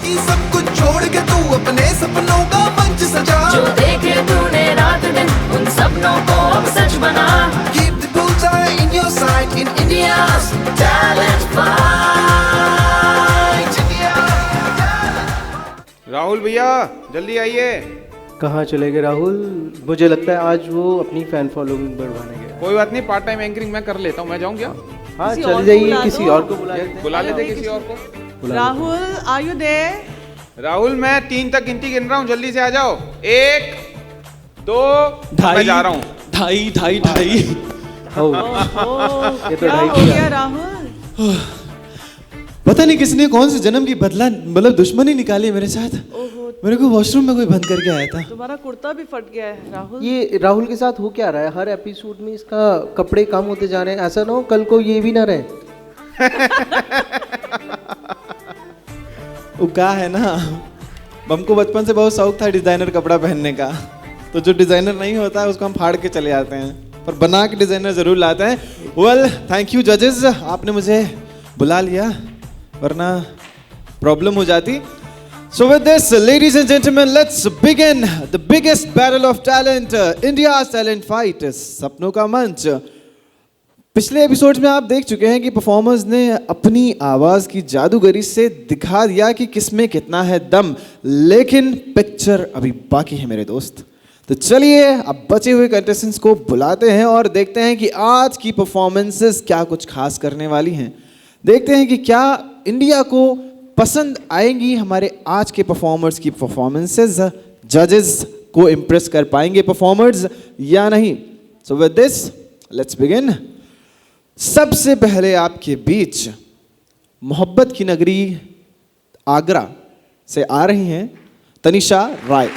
जाएगी सब कुछ छोड़ के तू अपने सपनों का मंच सजा। जो देखे तूने रात दिन उन सपनों को अब सच बना। Keep the bullseye in your sight in India's talent fight. Rahul भैया जल्दी आइए। कहाँ चले गए राहुल? मुझे लगता है आज वो अपनी फैन फॉलोइंग बढ़वाने गए। कोई बात नहीं, पार्ट टाइम एंकरिंग मैं कर लेता हूँ। मैं जाऊँ क्या? हाँ चल जाइए, किसी और को बुला लेते किसी और को। Rahul are you there? Rahul मैं 3 तक गिनती गिन रहा हूँ, जल्दी से आ जाओ। 1 2 मैं जा रहा हूँ। ढाई। ये तो क्या ढाई हो की गया है। राहुल? पता नहीं किसने कौन से जन्म की बदला मतलब दुश्मनी निकाली मेरे साथ। मेरे को वॉशरूम में कोई बंद करके आया था। तुम्हारा कुर्ता भी फट गया है राहुल। ये राहुल के साथ हो क्या रहा है? हर एपिसोड में इसका कपड़े कम होते जा रहे हैं। ऐसा ना हो कल को ये भी ना रहे। वो क्या है ना, हमको बचपन से बहुत शौक था डिजाइनर कपड़ा पहनने का। तो जो डिजाइनर नहीं होता है उसको हम फाड़ के चले जाते हैं, पर बना के डिजाइनर जरूर लाते हैं। वेल थैंक यू जजेस, आपने मुझे बुला लिया, वरना प्रॉब्लम हो जाती। So with this, ladies and gentlemen, let's begin the biggest battle of talent, India's talent fight, सपनों का मंच। पिछले एपिसोड्स में आप देख चुके हैं कि परफॉर्मर्स ने अपनी आवाज की जादूगरी से दिखा दिया कि किसमें कितना है दम, लेकिन पिक्चर अभी बाकी है मेरे दोस्त। तो चलिए अब बचे हुए कंटेस्टेंट्स को बुलाते हैं और देखते हैं कि आज की परफॉर्मेंसेस क्या कुछ खास करने वाली हैं। देखते हैं कि क्या इंडिया को पसंद आएंगी हमारे आज के परफॉर्मर्स की परफॉर्मेंसेस, जजेस को इम्प्रेस कर पाएंगे परफॉर्मर्स या नहीं। So with this let's begin. सबसे पहले आपके बीच मोहब्बत की नगरी आगरा से आ रही हैं तनिषा राय।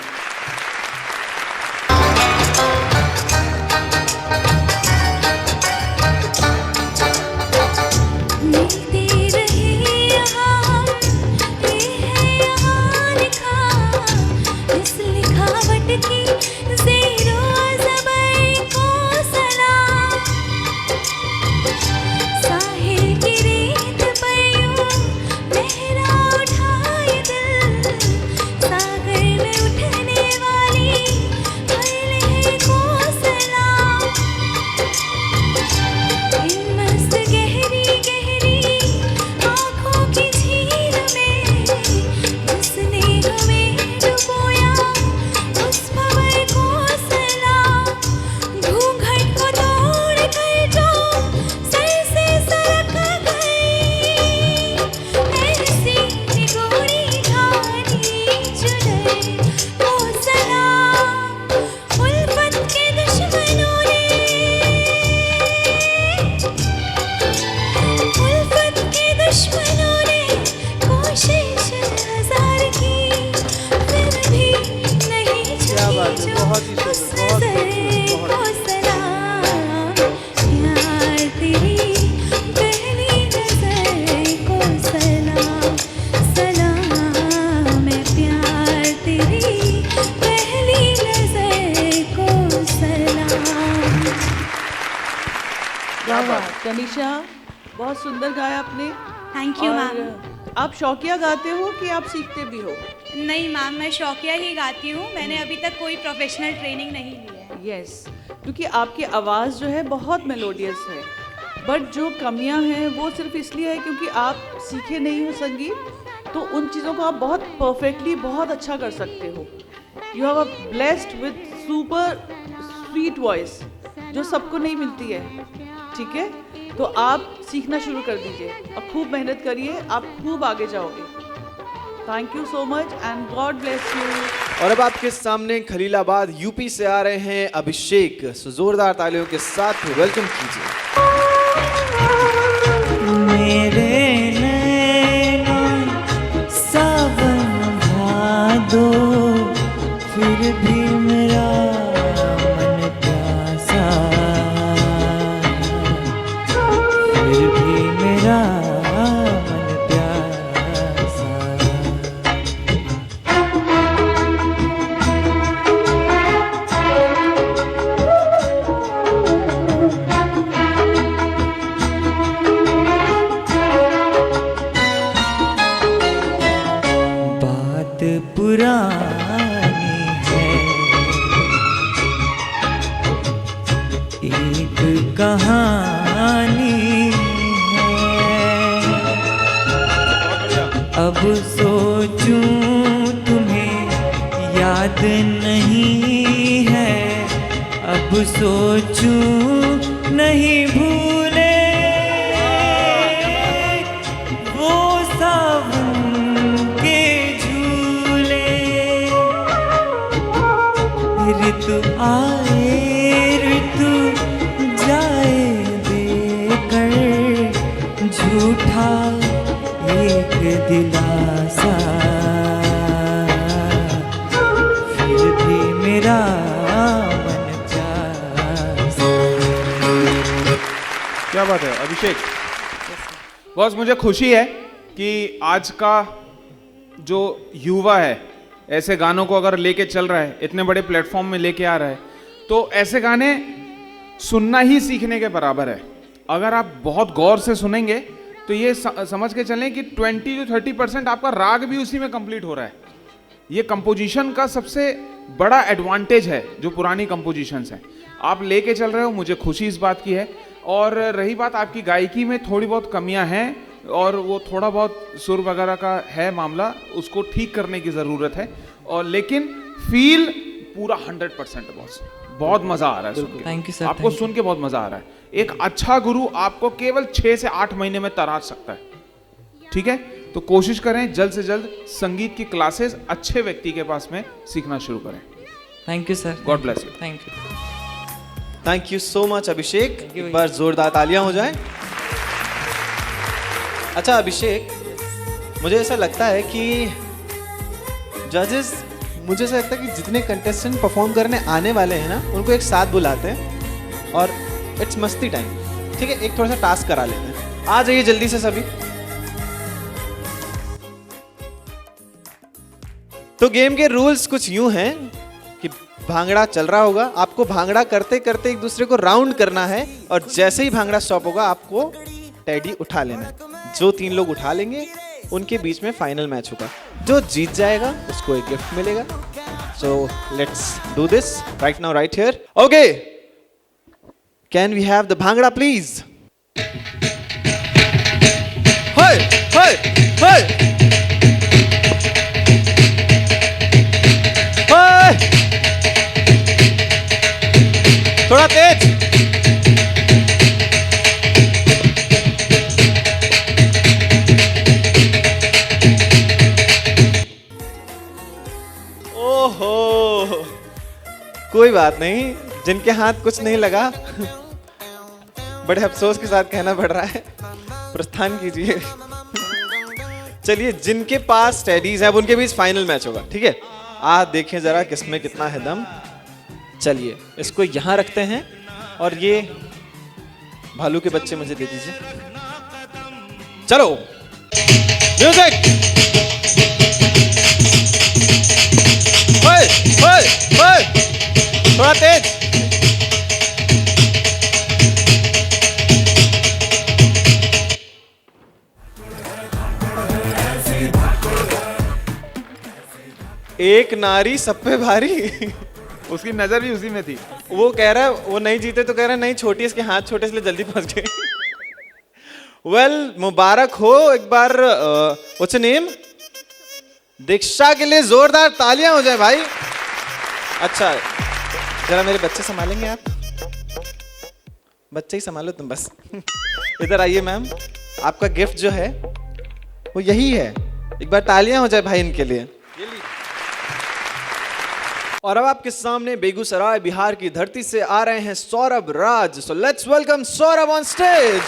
तनिषा बहुत सुंदर गाया आपने। Thank you ma'am. आप शौकिया गाते हो कि आप सीखते भी हो? नहीं मैम, मैं शौकिया ही गाती हूँ, मैंने अभी तक कोई प्रोफेशनल ट्रेनिंग नहीं ली है। यस, क्योंकि आपकी आवाज़ जो है बहुत मेलोडियस है, बट जो कमियां हैं वो सिर्फ इसलिए है क्योंकि आप सीखे नहीं हो संगीत, तो उन चीज़ों को आप बहुत परफेक्टली बहुत अच्छा कर सकते हो। You have a blessed with super sweet voice जो सबको नहीं मिलती है, ठीक है? तो आप सीखना शुरू कर दीजिए और खूब मेहनत करिए, आप खूब आगे जाओगे। Thank you so much and God bless you. और अब आपके सामने खलीलाबाद यूपी से आ रहे हैं अभिषेक। जोरदार तालियों के साथ वेलकम कीजिए। मेरे नैनों सावन भादो, फिर भी मेरा मन प्यासा, फिर भी मेरा मन प्यासा। पुरानी है, एक कहानी है। अब सोचूं तुम्हें याद नहीं है, अब सोचूं नहीं भूले वो सावन के झूले। ऋतु आए ऋतु जाए देकर झूठा एक दिलासा, फिर भी मेरा मन प्यासा। क्या बात है अभिषेक। बॉस मुझे खुशी है कि आज का जो युवा है ऐसे गानों को अगर लेके चल रहा है, इतने बड़े प्लेटफॉर्म में लेके आ रहा है, तो ऐसे गाने सुनना ही सीखने के बराबर है। अगर आप बहुत गौर से सुनेंगे तो ये समझ के चलें कि 20 to 30% आपका राग भी उसी में कंप्लीट हो रहा है। ये कंपोजिशन का सबसे बड़ा एडवांटेज है जो पुरानी कंपोजिशंस हैं, आप लेके चल रहे हो, मुझे खुशी इस बात की है। और रही बात आपकी गायकी में थोड़ी बहुत कमियां हैं और वो थोड़ा बहुत सुर वगैरह का है मामला, उसको ठीक करने की ज़रूरत है, और लेकिन फील पूरा 100% है बॉस। बहुत मज़ा आ रहा है सुन के। Thank you sir. आपको सुन के बहुत मज़ा आ रहा है। एक अच्छा गुरु आपको केवल 6 से 8 महीने में तराश सकता है, ठीक है? तो कोशिश करें जल्द से जल्द संगीत की क्लासेस अच्छे व्यक्ति के पास में सीखना शुरू करें। Thank you sir. God bless you. Thank you. Thank you so much Abhishek. एक बार जोरदार तालियां हो जाएं। अच्छा अभिषेक, मुझे ऐसा लगता है कि जजेस, मुझे ऐसा लगता है कि जितने कंटेस्टेंट परफॉर्म करने आने वाले हैं ना, उनको एक साथ बुलाते हैं और इट्स मस्ती टाइम, ठीक है? एक थोड़ा सा टास्क करा लेते हैं। आ जाइए जल्दी से सभी। तो गेम के रूल्स कुछ यूं हैं कि भांगड़ा चल रहा होगा, आपको भांगड़ा करते करते एक दूसरे को राउंड करना है, और जैसे ही भांगड़ा स्टॉप होगा आपको टेडी उठा लेना है। जो 3 लोग उठा लेंगे उनके बीच में फाइनल मैच होगा। जो जीत जाएगा उसको एक गिफ्ट मिलेगा। So let's do this right now, right here. Okay, can we have the bhangra please? हाय हाय हाय हाय, थोड़ा तेज। ओहो, कोई बात नहीं, जिनके हाथ कुछ नहीं लगा बड़े अफसोस के साथ कहना पड़ रहा है, प्रस्थान कीजिए। चलिए, जिनके पास टेडीज है अब उनके बीच फाइनल मैच होगा, ठीक है? आज देखें जरा किसमें कितना है दम। चलिए, इसको यहां रखते हैं और ये भालू के बच्चे मुझे दे दीजिए। चलो म्यूजिक। ओए ओए ओए, थोड़ा तेज। एक नारी सब पे भारी। उसकी नजर भी उसी में थी। वो कह रहा है वो नहीं जीते तो कह रहा है नहीं, छोटी इसके हाथ छोटे इसलिए जल्दी पहुंच गए। वेल, मुबारक हो एक बार। What's your name? दीक्षा के लिए जोरदार तालियां हो जाए भाई। अच्छा, जरा मेरे बच्चे संभालेंगे आप? बच्चे ही संभालो तुम बस। इधर आइए मैम, आपका गिफ्ट जो है वो यही है। एक बार तालियां हो जाए भाई इनके लिए। और अब आपके सामने बेगूसराय बिहार की धरती से आ रहे हैं Saurabh Raj. So let's welcome Saurabh on stage.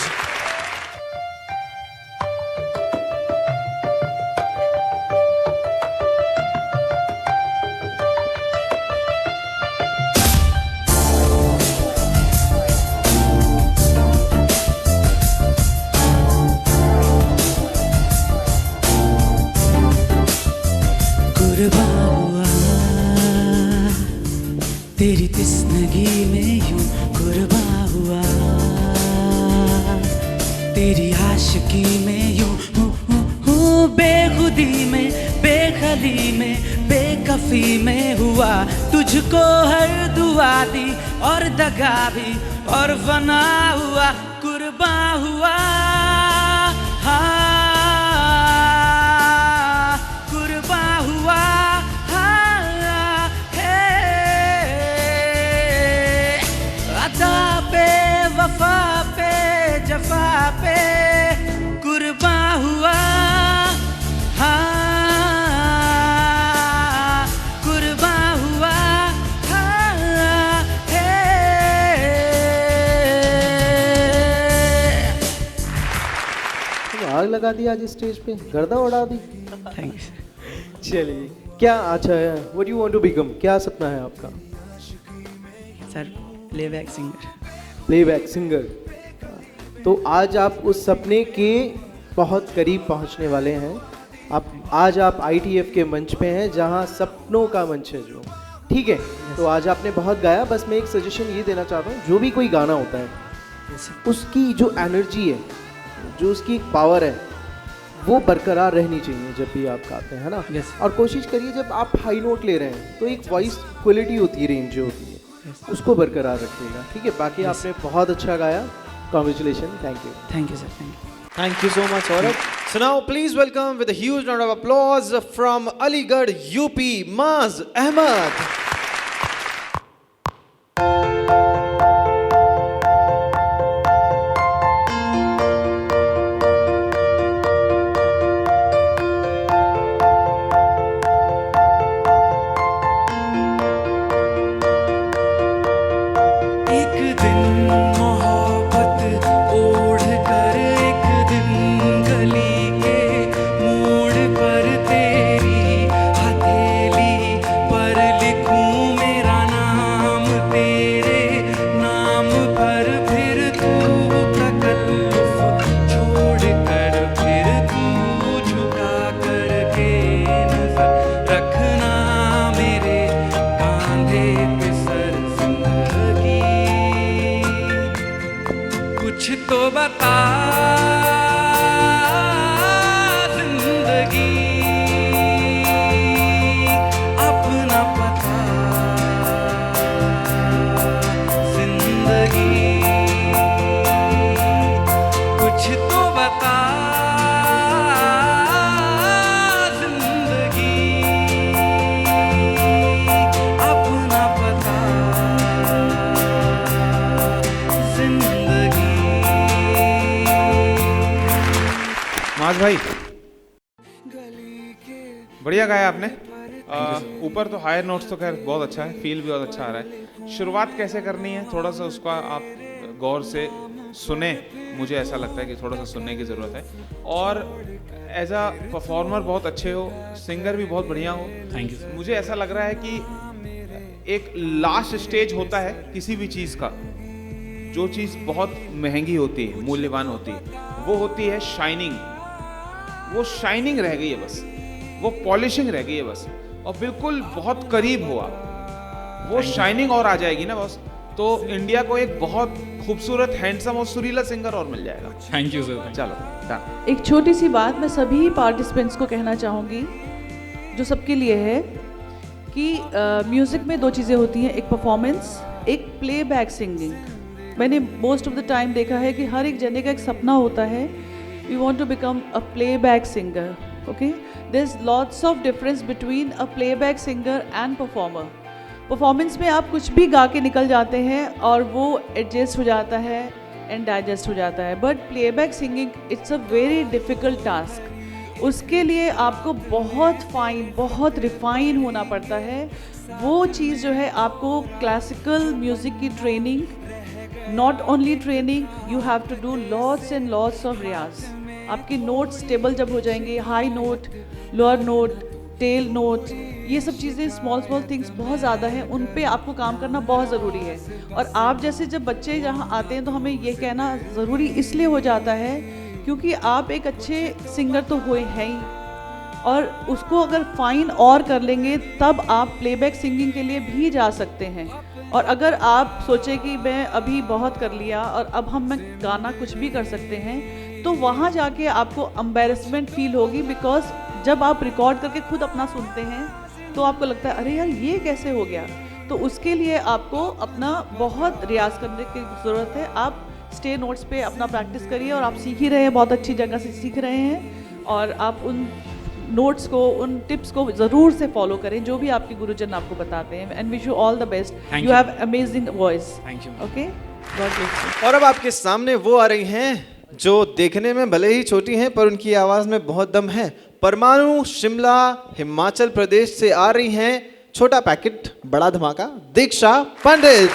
तेरी तिस्नगी में यूं कुर्बा हुआ, तेरी आशिकी में यूं बेखुदी में बेखबर गली में बेकफी में हुआ, तुझको हर दुआ दी और दगा भी और फना हुआ, कुर्बान हुआ, हाँ कुर्बान हुआ, हाँ हे अदा पे वफा पे जफा पे कुर्बान हुआ, हाँ कुर्बान हुआ, हाँ हे आग लगा दी आज स्टेज पे, गर्दा उड़ा दी। थैंक यू चलिए, क्या अच्छा है, what you want to become, क्या सपना है आपका? Sir, playback singer. Playback singer. तो आज आप उस सपने के बहुत करीब पहुंचने वाले हैं। आज आप ITF के मंच पे हैं जहां सपनों का मंच है जो, ठीक है। तो आज आपने बहुत गाया, बस मैं एक सजेशन ये देना चाहता हूँ, जो भी कोई गाना होता है उसकी जो एनर्जी है, जो उसकी पावर है, वो बरकरार रहनी चाहिए जब भी आप गाते हैं, है ना। Yes. और कोशिश करिए जब आप हाई नोट ले रहे हैं तो एक वॉइस क्वालिटी होती है, रेंज जो होती है, उसको बरकरार रखिएगा, ठीक है। बाकी आपने बहुत अच्छा गाया, congratulation, thank you. Thank you sir, thank you. Thank you so much, Saurabh. So now please welcome with a huge round of applause from Aligarh, UP, Maaz Ahmed. एक दिन मोहब्बत ओढ़ कर, एक दिन गली के मोड़ पर तेरी हथेली पर लिखूं मेरा नाम, तेरे नाम पर फिर तू तकल्लुफ छोड़ कर, फिर तू झुका करके नजर रखना मेरे कांधे पे सर जिंदगी, कुछ तो बता जिंदगी, अपना पता जिंदगी, कुछ तो बता जिंदगी, अपना पता जिंदगी। माज भाई, बढ़िया गाया आपने। ऊपर तो हायर नोट्स तो खैर बहुत अच्छा है, फील भी बहुत अच्छा आ रहा है। शुरुआत कैसे करनी है थोड़ा सा उसका आप गौर से सुने, मुझे ऐसा लगता है कि थोड़ा सा सुनने की ज़रूरत है। और एज अ परफॉर्मर बहुत अच्छे हो, सिंगर भी बहुत बढ़िया हो। Thank you sir. मुझे ऐसा लग रहा है कि एक लास्ट स्टेज होता है किसी भी चीज़ का, जो चीज़ बहुत महंगी होती है, मूल्यवान होती है, वो होती है शाइनिंग। वो शाइनिंग रह गई है बस, वो पॉलिशिंग रह गई है बस, और बिल्कुल बहुत करीब हुआ, वो शाइनिंग और आ जाएगी ना बस, तो इंडिया को एक बहुत खूबसूरत, हैंडसम और सुरीला सिंगर और मिल जाएगा। Thank you sir. चलो डन। एक छोटी सी बात मैं सभी पार्टिसिपेंट्स को कहना चाहूँगी, जो सबके लिए है, कि म्यूज़िक में दो चीज़ें होती हैं, एक परफॉर्मेंस, एक प्लेबैक सिंगिंग। मैंने मोस्ट ऑफ द टाइम देखा है कि हर एक जने का एक सपना होता है, we want to become a playback singer, okay. There is lots of difference between a playback singer and performer. Performance में आप कुछ भी गा के निकल जाते हैं और वो एडजस्ट हो जाता है एंड डाइजेस्ट हो जाता है, but playback singing it's a very difficult task. उसके लिए आपको बहुत फाइन, बहुत रिफाइन होना पड़ता है। वो चीज़ जो है, आपको क्लासिकल म्यूज़िक की training, not only training, you have to do lots and lots of riyaz. आपके नोट स्टेबल जब हो जाएंगे, high note, lower note, tail note, ये सब चीज़ें, स्मॉल स्मॉल थिंग्स बहुत ज़्यादा हैं, उन पे आपको काम करना बहुत ज़रूरी है। और आप जैसे जब बच्चे यहाँ आते हैं तो हमें ये कहना ज़रूरी इसलिए हो जाता है क्योंकि आप एक अच्छे सिंगर तो हुए हैं ही, और उसको अगर फाइन और कर लेंगे तब आप प्लेबैक सिंगिंग के लिए भी जा सकते हैं। और अगर आप सोचें कि मैं अभी बहुत कर लिया और अब मैं गाना कुछ भी कर सकते हैं, तो वहाँ जाके आपको एम्बैरेसमेंट फील होगी, बिकॉज जब आप रिकॉर्ड करके खुद अपना सुनते हैं तो आपको लगता है अरे यार ये कैसे हो गया। तो उसके लिए आपको अपना बहुत रियाज करने की ज़रूरत है। आप स्टे नोट्स पे अपना प्रैक्टिस करिए और आप सीख ही रहे हैं, बहुत अच्छी जगह से सीख रहे हैं। और आप उन नोट्स को, उन टिप्स को ज़रूर से फॉलो करें जो भी आपके गुरुजन आपको बताते हैं। And wish you all the best. You have amazing voice. Thank you. Okay, God bless you. और अब आपके सामने वो आ रही हैं जो देखने में भले ही छोटी हैं पर उनकी आवाज में बहुत दम है। परमाणु शिमला हिमाचल प्रदेश से आ रही हैं, छोटा पैकेट बड़ा धमाका, दीक्षा पंडित।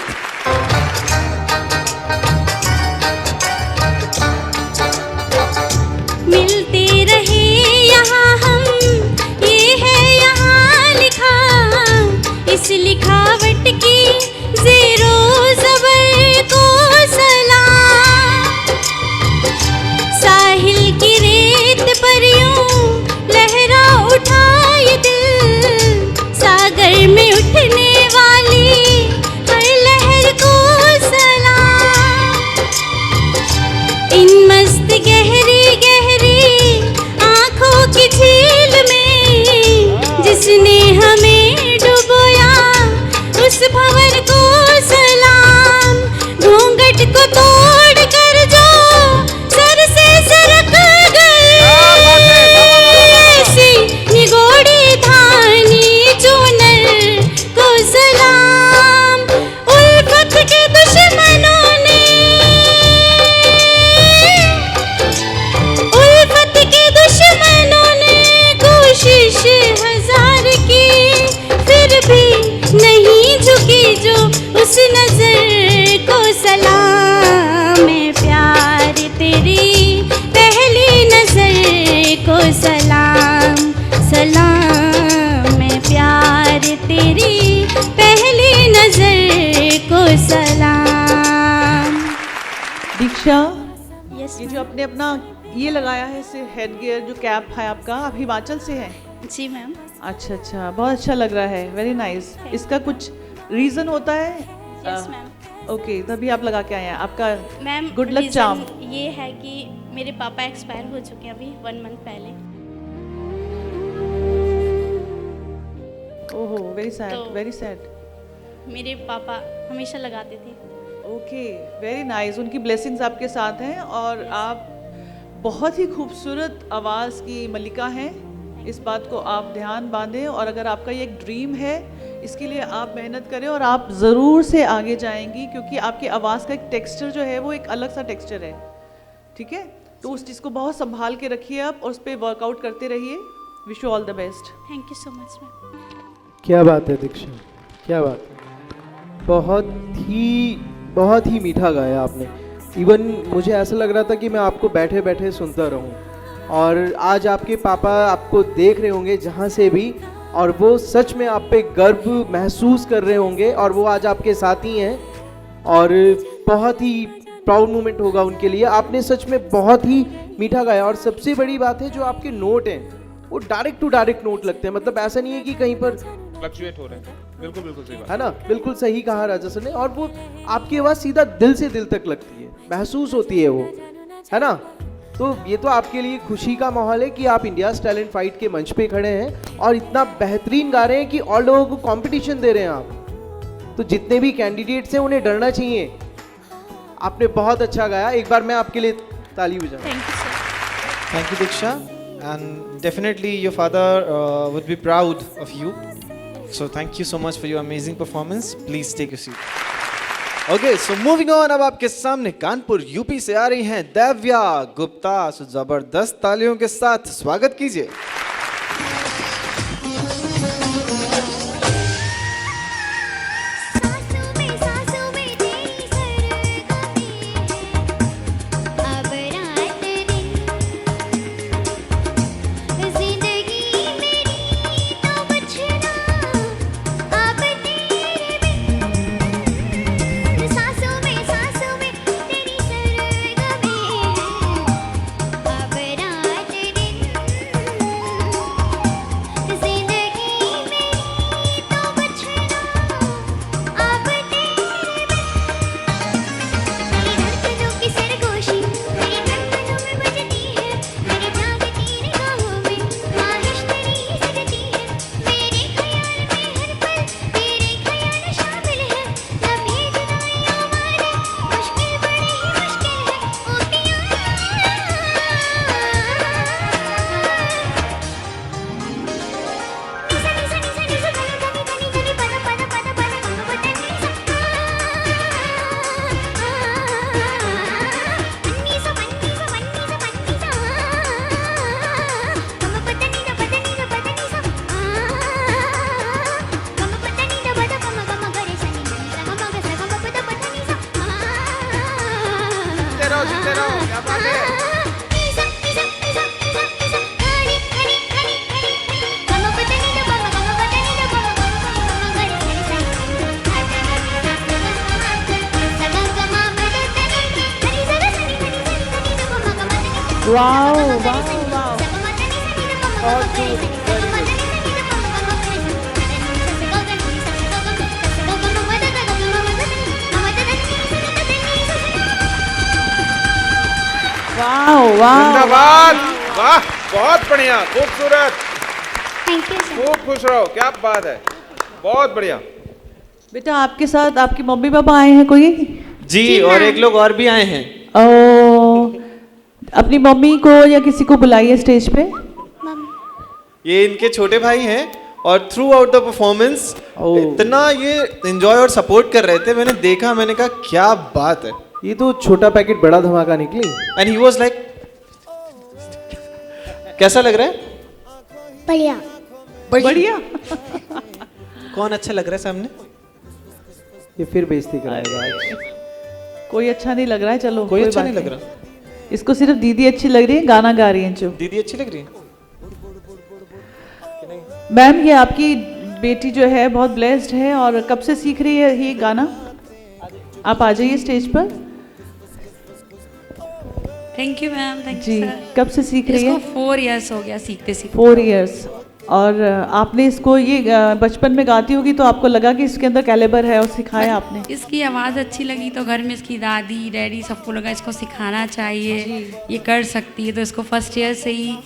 मिलते रहे यहाँ हम, ये है यहाँ लिखा, इस लिखावट की ज़ेरो ज़बर को सलाम। साहिल की रेत पर यूं लहरा उठा ये दिल, सागर में उठने वाली हर लहर को सलाम। इन मस्त गहरी गहरी आंखों की झील में जिसने हमें डुबोया उस भंवर को सलाम। घूंघट को तोड़ कर जो सर से सरक गए, ऐसी निगोड़ी धानी चूनर को सलाम। उल्फत के दुश्मनों ने, उल्फत के दुश्मनों ने कोशिश हजार की, फिर भी नहीं झुकी जो उस नजर को सलाम। मैं प्यार तेरी पहली नजर को सलाम, सलाम। मैं प्यार तेरी पहली नजर को सलाम। दीक्षा, यस ये जो आपने अपना ये लगाया है इसे हेड गियर जो कैप है आपका, आप हिमाचल से हैं? जी मैम। अच्छा अच्छा, बहुत अच्छा लग रहा है, वेरी नाइस। इसका कुछ रीज़न होता है? Yes ma'am. ओके, तभी आप लगा के आए हैं। आपका मैम गुड लक चार्म। ये है कि मेरे पापा एक्सपायर हो चुके हैं अभी 1 मंथ पहले। ओहो, वेरी सैड, तो- वेरी सैड। मेरे पापा हमेशा लगाते थे। Okay, very nice. उनकी ब्लेसिंग्स आपके साथ हैं और आप बहुत ही खूबसूरत आवाज़ की मलिका हैं। इस बात को आप ध्यान बांधें और अगर आपका ये एक ड्रीम है, इसके लिए आप मेहनत करें और आप ज़रूर से आगे जाएंगी, क्योंकि आपकी आवाज़ का एक टेक्सचर जो है वो एक अलग सा टेक्सचर है। ठीक है, तो उस चीज़ को बहुत संभाल के रखिए आप और उस पर वर्कआउट करते रहिए। Wish you all the best. Thank you so much ma'am. क्या बात है दीक्षा, क्या बात है। बहुत ही मीठा गाया आपने। इवन मुझे ऐसा लग रहा था कि मैं आपको बैठे बैठे सुनता रहूं। और आज आपके पापा आपको देख रहे होंगे जहां से भी, और वो सच में आप पे गर्व महसूस कर रहे होंगे, और वो आज आपके साथ ही हैं और बहुत ही प्राउड मोमेंट होगा उनके लिए। आपने सच में बहुत ही मीठा गाया। और सबसे बड़ी बात है जो आपके नोट हैं वो डायरेक्ट टू डायरेक्ट नोट लगते हैं, मतलब ऐसा नहीं है कि कहीं पर फ्लक्चुएट हो रहे हैं। बिल्कुल बिल्कुल सही बात है ना, बिल्कुल सही कहा राजा सर ने। और वो आपकी आवाज़ सीधा दिल से दिल तक लगती है, महसूस होती है वो, है ना। तो ये तो आपके लिए खुशी का माहौल है कि आप इंडियाज़ टैलेंट फाइट के मंच पे खड़े हैं और इतना बेहतरीन गा रहे हैं कि और लोगों को कंपटीशन दे रहे हैं आप। तो जितने भी कैंडिडेट्स हैं उन्हें डरना चाहिए। आपने बहुत अच्छा गाया, एक बार मैं आपके लिए ताली बजाऊं। Thank you sir. Thank you, Diksha. And definitely your father would be proud of you. So thank you so much for your amazing performance. Please take a seat. Okay, so moving on, अब आपके सामने Kanpur UP से आ रही हैं दैव्या Gupta. So जबरदस्त तालियों के साथ स्वागत कीजिए। सासों में तेरी सरगमी है, अब रात दिन जिंदगी मेरी तो बचना अब तेरे बिन। सासों में तेरी सरगमी है, अब रात दिन वाओ वाओ वाओ, बहुत खूब, very good. वाओ वाओ, जिंदाबाद, वाह, बहुत बढ़िया, खूबसूरत, थैंक यू सर। खूब खुश रहो, क्या बात है, बहुत बढ़िया। बेटा आपके साथ आपकी मम्मी पापा आए हैं कोई? जी, और एक लोग और भी आए हैं। ओ, अपनी मम्मी को या किसी को बुलाइए स्टेज पे। ये इनके छोटे भाई हैं और थ्रू आउट द परफॉर्मेंस इतना ये एंजॉय और सपोर्ट कर रहे थे, मैंने देखा, मैंने कहा क्या बात है। ये तो छोटा पैकेट बड़ा धमाका निकली। एंड ही वाज लाइक, कैसा लग रहा है? बढ़िया। बढ़िया। कौन अच्छा लग रहा है सामने? ये फिर बेइज्जती कराएगा आज। कोई अच्छा नहीं लग रहा है, चलो कोई अच्छा बात नहीं लग रहा। इसको सिर्फ दीदी अच्छी लग रही है, गाना गा रही है जो। दीदी अच्छी लग रही है। मैम ये आपकी बेटी जो है बहुत ब्लेस्ड है, और कब से सीख रही है ये गाना? आप आ जाइए स्टेज पर। थैंक यू मैम, थैंक जी, यू सर। कब से सीख रही है? इसको 4 इयर्स हो गया सीखते सीखते। 4 इयर्स। और आपने इसको ये बचपन में गाती होगी तो आपको लगा कि इसके अंदर कैलिबर है और सिखाया आपने? इसकी आवाज़ अच्छी लगी तो घर में इसकी दादी डैडी सबको लगा इसको सिखाना चाहिए, ये कर सकती है, तो इसको फर्स्ट ईयर से ही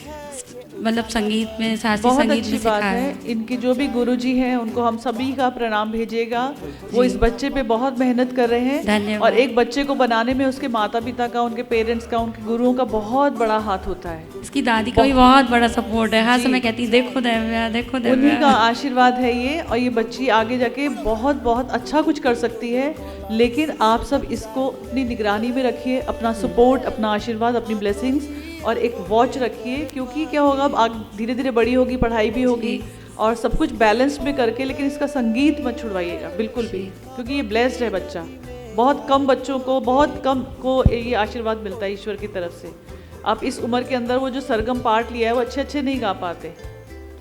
मतलब संगीत में, शास्त्रीय बहुत संगीत अच्छी में बात सिखाया है। इनके जो भी गुरुजी हैं उनको हम सभी का प्रणाम भेजिएगा। वो इस बच्चे पे बहुत मेहनत कर रहे हैं, धन्यवाद। और एक बच्चे को बनाने में उसके माता पिता का, उनके पेरेंट्स का, उनके गुरुओं का बहुत बड़ा हाथ होता है। इसकी दादी का भी बहुत बड़ा सपोर्ट है, हर समय कहती देखो दिव्या, देखो उन्हीं का दिव्या। आशीर्वाद है ये, और ये बच्ची आगे जाके बहुत बहुत अच्छा कुछ कर सकती है। लेकिन आप सब इसको अपनी निगरानी में रखिए, अपना सपोर्ट, अपना आशीर्वाद, अपनी ब्लेसिंग्स, और एक वॉच रखिए, क्योंकि क्या होगा अब धीरे धीरे बड़ी होगी, पढ़ाई भी होगी, और सब कुछ बैलेंस में करके, लेकिन इसका संगीत मत छुड़वाइएगा बिल्कुल भी, क्योंकि ये ब्लेस्ड है बच्चा। बहुत कम बच्चों को, बहुत कम को ये आशीर्वाद मिलता है ईश्वर की तरफ से। आप इस उम्र के अंदर वो जो सरगम पार्ट लिया है वो अच्छे अच्छे नहीं गा पाते,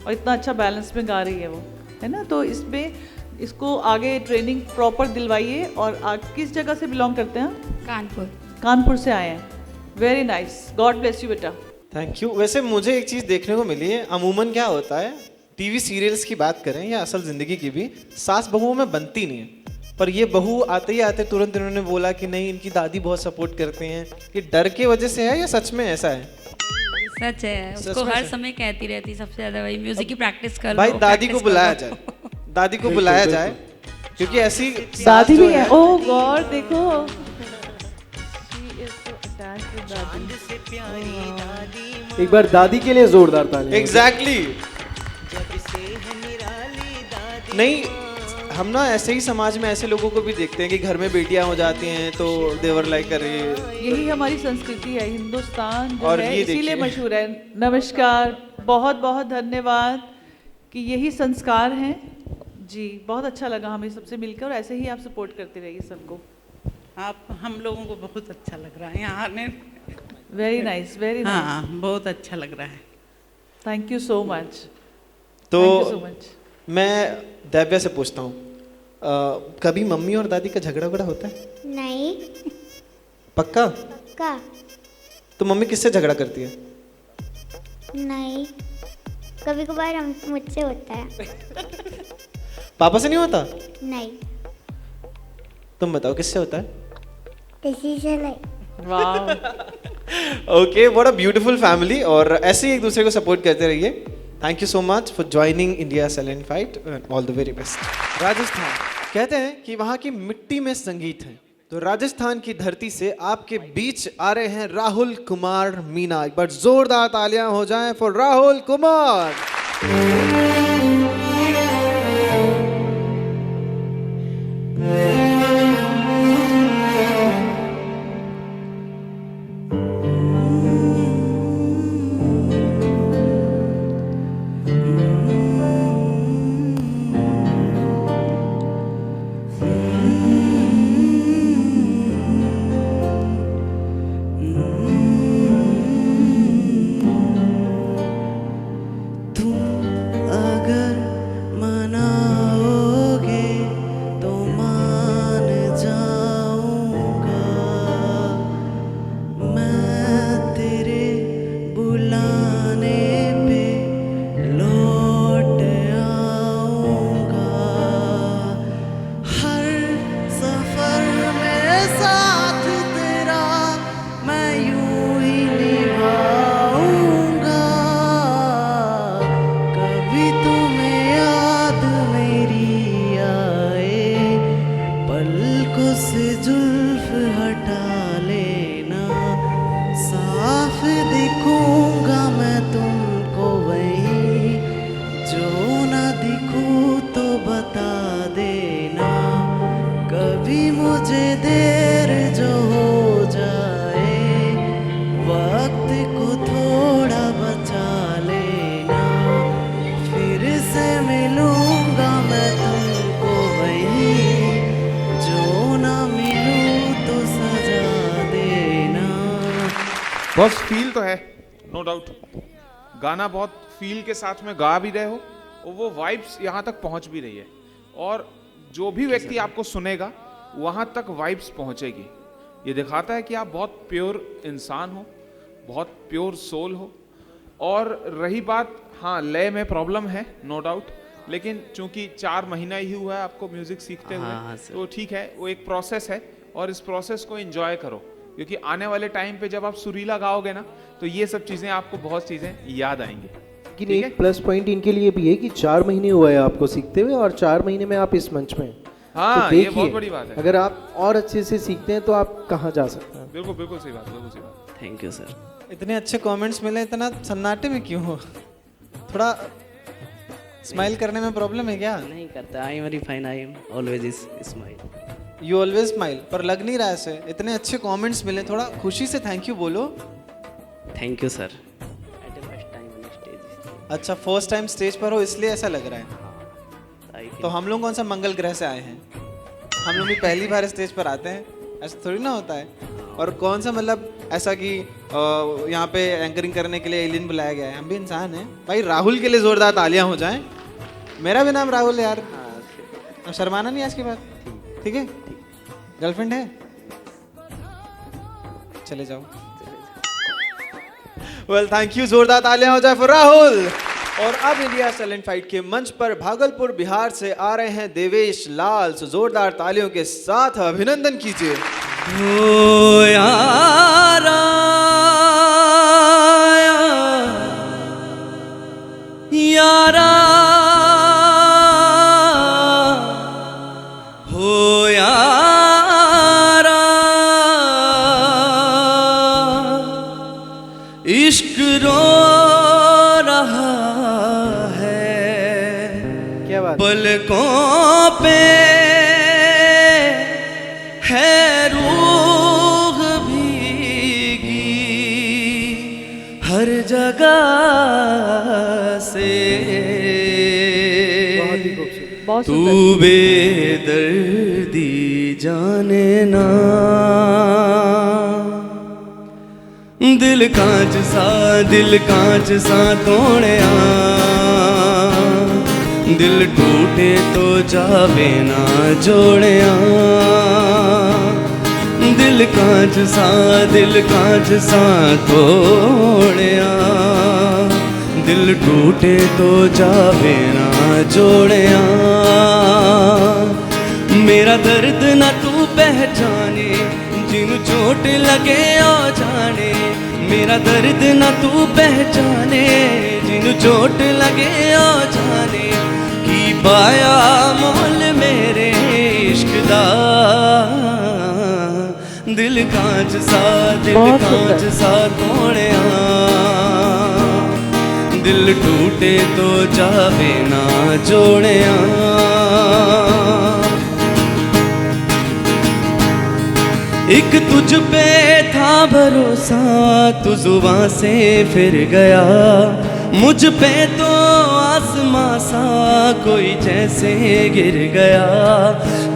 और इतना अच्छा बैलेंस में गा रही है वो, है ना। तो इसमें इसको आगे ट्रेनिंग प्रॉपर दिलवाइए। और किस जगह से बिलोंग करते हैं? कानपुर। कानपुर से आए हैं, very nice, God bless you बेटा। Thank you. वैसे मुझे एक चीज़ देखने को मिली है, अमूमन क्या होता है, टीवी सीरियल्स की बात करें या असल ज़िंदगी की भी, सास बहुओं में बनती नहीं है। पर ये बहू आते ही आते तुरंत इन्होंने बोला कि नहीं, इनकी दादी बहुत सपोर्ट करते हैं। ये डर के वजह से है या सच में ऐसा है? सच है, उसको हर समय कहती रहती सबसे ज्यादा वही म्यूजिक की प्रैक्टिस कर भाई लो, दादी को practice बुलाया करो। जाए, दादी को बुलाया जाए, क्योंकि ऐसी दादी भी है। ओह गॉड, देखो एक बार दादी के लिए जोरदार ताली। एग्जैक्टली। नहीं, हम ना ऐसे ही समाज में ऐसे लोगों को भी देखते हैं कि घर में बेटियां हो जाती हैं तो देवर लाइक कर रही है। यही हमारी संस्कृति है, हिंदुस्तान जो और है ये इसीलिए देखिए। मशहूर है। नमस्कार, बहुत बहुत धन्यवाद कि यही संस्कार हैं जी। बहुत अच्छा लगा हमें सबसे मिलकर, और ऐसे ही आप सपोर्ट करते रहिए सबको। आप हम लोगों को बहुत अच्छा लग रहा है यहाँ आने। वेरी नाइस, वेरी नाइस, हाँ, बहुत अच्छा लग रहा है। Thank you so much. तो थैंक यू सो मच। मैं दिव्या से पूछता हूँ, कभी मम्मी और दादी का झगड़ा वगड़ा होता है? नहीं। पक्का? का? तो मम्मी किससे झगड़ा करती है? नहीं, कभी कभार हम मुझसे होता है। पापा से नहीं होता? नहीं, तुम बताओ किससे होता है? किसी से नहीं। वाह, okay, what a beautiful family. और ऐसे ही एक दूसरे को सपोर्ट करते रहिए। Thank you so much for joining India silent fight, all the very best. Rajasthan कहते हैं कि वहाँ की मिट्टी में संगीत है, तो राजस्थान की धरती से आपके बीच आ रहे हैं राहुल कुमार मीना। एक बार जोरदार तालियां हो जाएं for Rahul Kumar. Boss feel तो है, नो डाउट। गाना बहुत फील के साथ में गा भी रहे हो और वो वाइब्स यहाँ तक पहुँच भी रही है, और जो भी व्यक्ति आपको सुनेगा वहाँ तक वाइब्स पहुँचेगी। ये दिखाता है कि आप बहुत प्योर इंसान हो, बहुत प्योर सोल हो। और रही बात, हाँ लय में प्रॉब्लम है नो डाउट, लेकिन चूंकि 4 महीना ही हुआ है आपको म्यूजिक सीखते हुए, तो ठीक है, वो एक प्रोसेस है और इस प्रोसेस को एंजॉय करो, क्योंकि आने वाले टाइम पे जब आप सुरीला गाओगे ना तो ये सब चीजें आपको बहुत चीजें याद आएंगी। लेकिन एक प्लस पॉइंट इनके लिए भी है कि 4 महीने हुए हैं आपको सीखते हुए और 4 महीने में आप इस मंच में हैं। हाँ, तो ये बहुत बड़ी बात है। अगर आप और अच्छे से सीखते हैं तो आप कहाँ जा सकते हैं। बिल्कुल बिल्कुल सही बात, बिल्कुल सही बात। Thank you sir. इतने अच्छे कमेंट्स मिले, इतना सन्नाटे में क्यों हो? थोड़ा स्माइल करने में प्रॉब्लम है क्या? नहीं करता, I am very fine, I am always smile. You always smile, पर लग नहीं रहा ऐसे। इतने अच्छे कमेंट्स मिले, थोड़ा खुशी से थैंक यू बोलो। Thank you sir. At the first time on stage. अच्छा, फर्स्ट टाइम स्टेज पर हो इसलिए ऐसा लग रहा है। तो हम लोग कौन सा मंगल ग्रह से आए हैं? हम लोग भी पहली बार स्टेज पर आते हैं, ऐसा थोड़ी ना होता है। और कौन सा मतलब ऐसा कि यहाँ पे एंकरिंग करने के लिए एलियन बुलाया गया है? हम भी इंसान हैं भाई। राहुल के लिए जोरदार तालियां हो जाएं। मेरा भी नाम राहुल है यार, अब शर्माना नहीं आज के बाद, ठीक है? गर्लफ्रेंड है? चले जाओ। वेल थैंक यू, जोरदार तालियां हो जाए फॉर राहुल। और अब इंडिया टैलेंट फाइट के मंच पर भागलपुर बिहार से आ रहे हैं देवेश लाल। सो जोरदार तालियों के साथ अभिनंदन कीजिए। ओ यारा यारा हो यारा, इश्क रो रहा है क्या बात? पलकों पे है रूह भीगी हर जगह से, बहुत ही खूबसूरत। बहुत तू सुंदर। बेदर्दी जाने ना, दिल कांच सा तोड़िया, दिल टूटे तो जावे ना जोड़िया, दिल कांच सा तोड़िया, दिल टूटे तो जावे ना जोड़िया। मेरा दर्द ना तू पहचाने, जिन्हों चोट लगे ओ जाने, मेरा दर्द ना तू पहचाने, जिन्हों चोट लगे ओ जाने, की पाया मोल मेरे इश्क दा, दिल कांच सा तोड़िया, दिल टूटे तो जावे ना जोड़िया। एक तुझ पे था भरोसा, तू जुबां से फिर गया, मुझ पे तो आसमां सा कोई जैसे गिर गया,